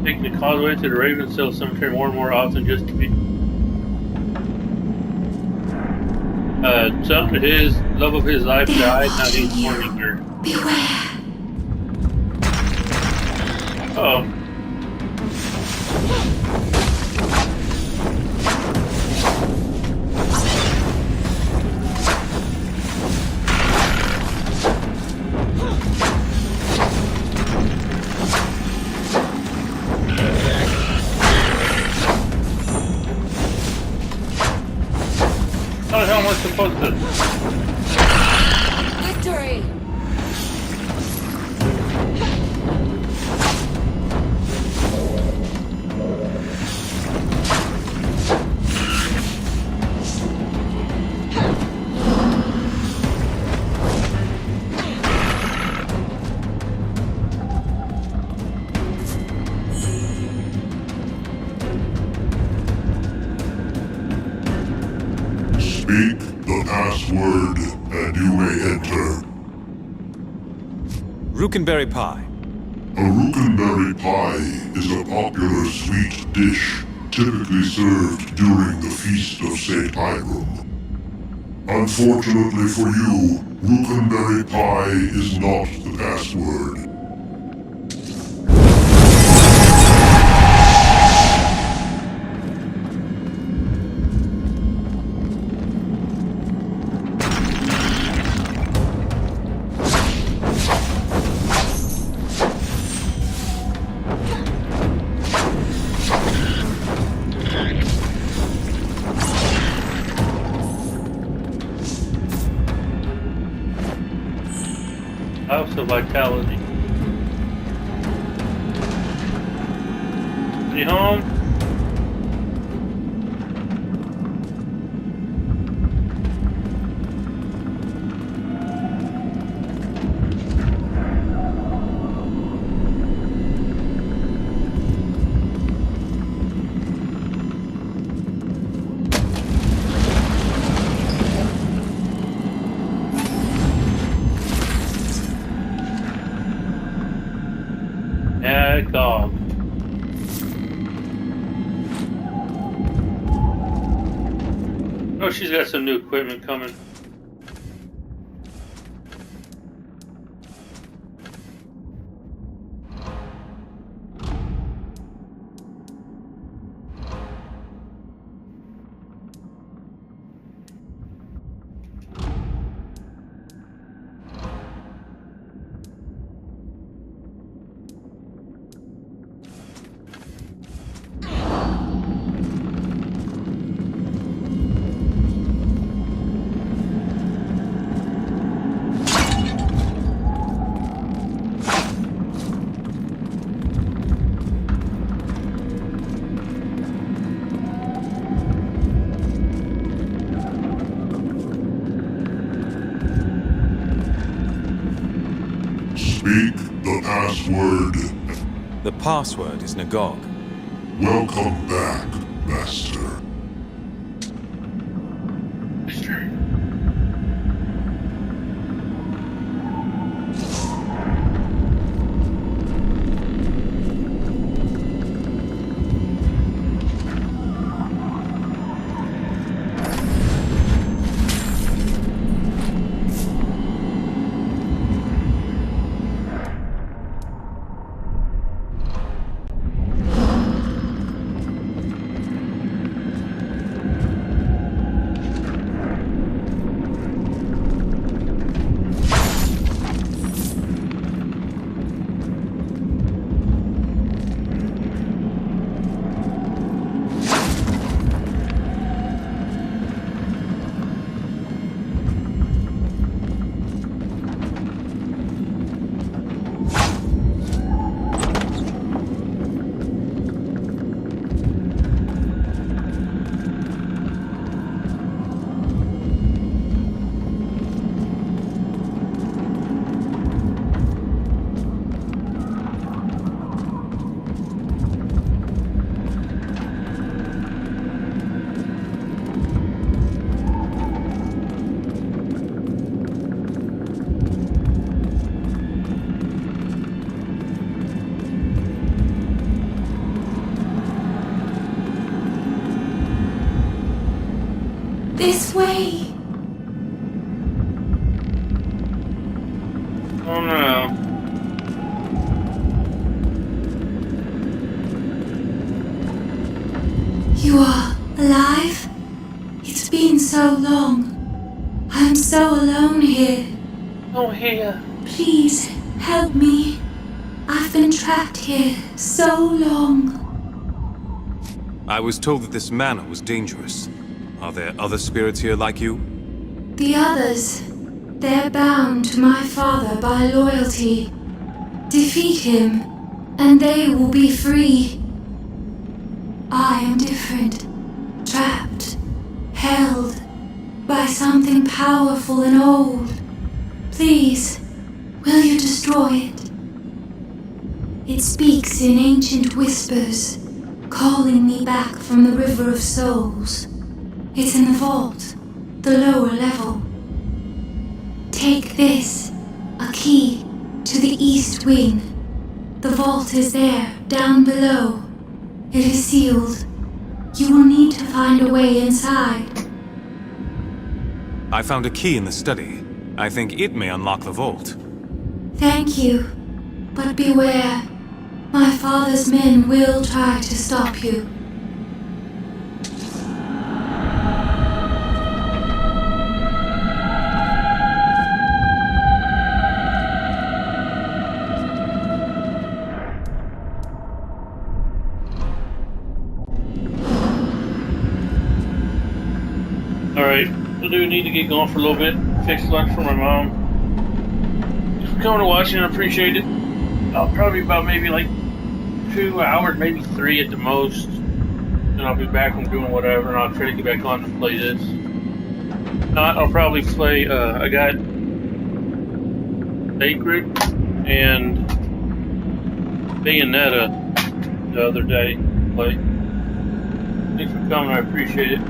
taking the causeway to the Ravenshill Cemetery more and more often just to be. Something to his love of his life died. Now he's mourning her. Beware. Oh. How the hell am I supposed to? Victory! Speak the password, and you may enter. Rookenberry pie. A Rookenberry pie is a popular sweet dish, typically served during the Feast of St. Hiram. Unfortunately for you, Rookenberry pie is not the password. vitality. Is he home? Dog. Oh, she's got some new equipment coming. Speak the password. The password is Nagog. Welcome back, Master. This way. Oh no. You are alive? It's been so long. I'm so alone here. Oh, here. Please help me. I've been trapped here so long. I was told that this manor was dangerous. Are there other spirits here like you? The others, they're bound to my father by loyalty. Defeat him, and they will be free. I am different, trapped, held by something powerful and old. Please, will you destroy it? It speaks in ancient whispers, calling me back from the River of Souls. It's in the vault, the lower level. Take this, a key to the east wing. The vault is there, down below. It is sealed. You will need to find a way inside. I found a key in the study. I think it may unlock the vault. Thank you, but beware. My father's men will try to stop you. Alright, I do need to get going for a little bit. Fix lunch for my mom. coming and watching. I appreciate it. I'll probably about maybe like 2 hours, maybe 3 at the most. And I'll be back from doing whatever, and I'll try to get back on and play this. Not, I'll probably play, I got Sacred and Bayonetta the other day. Thanks for coming, I appreciate it.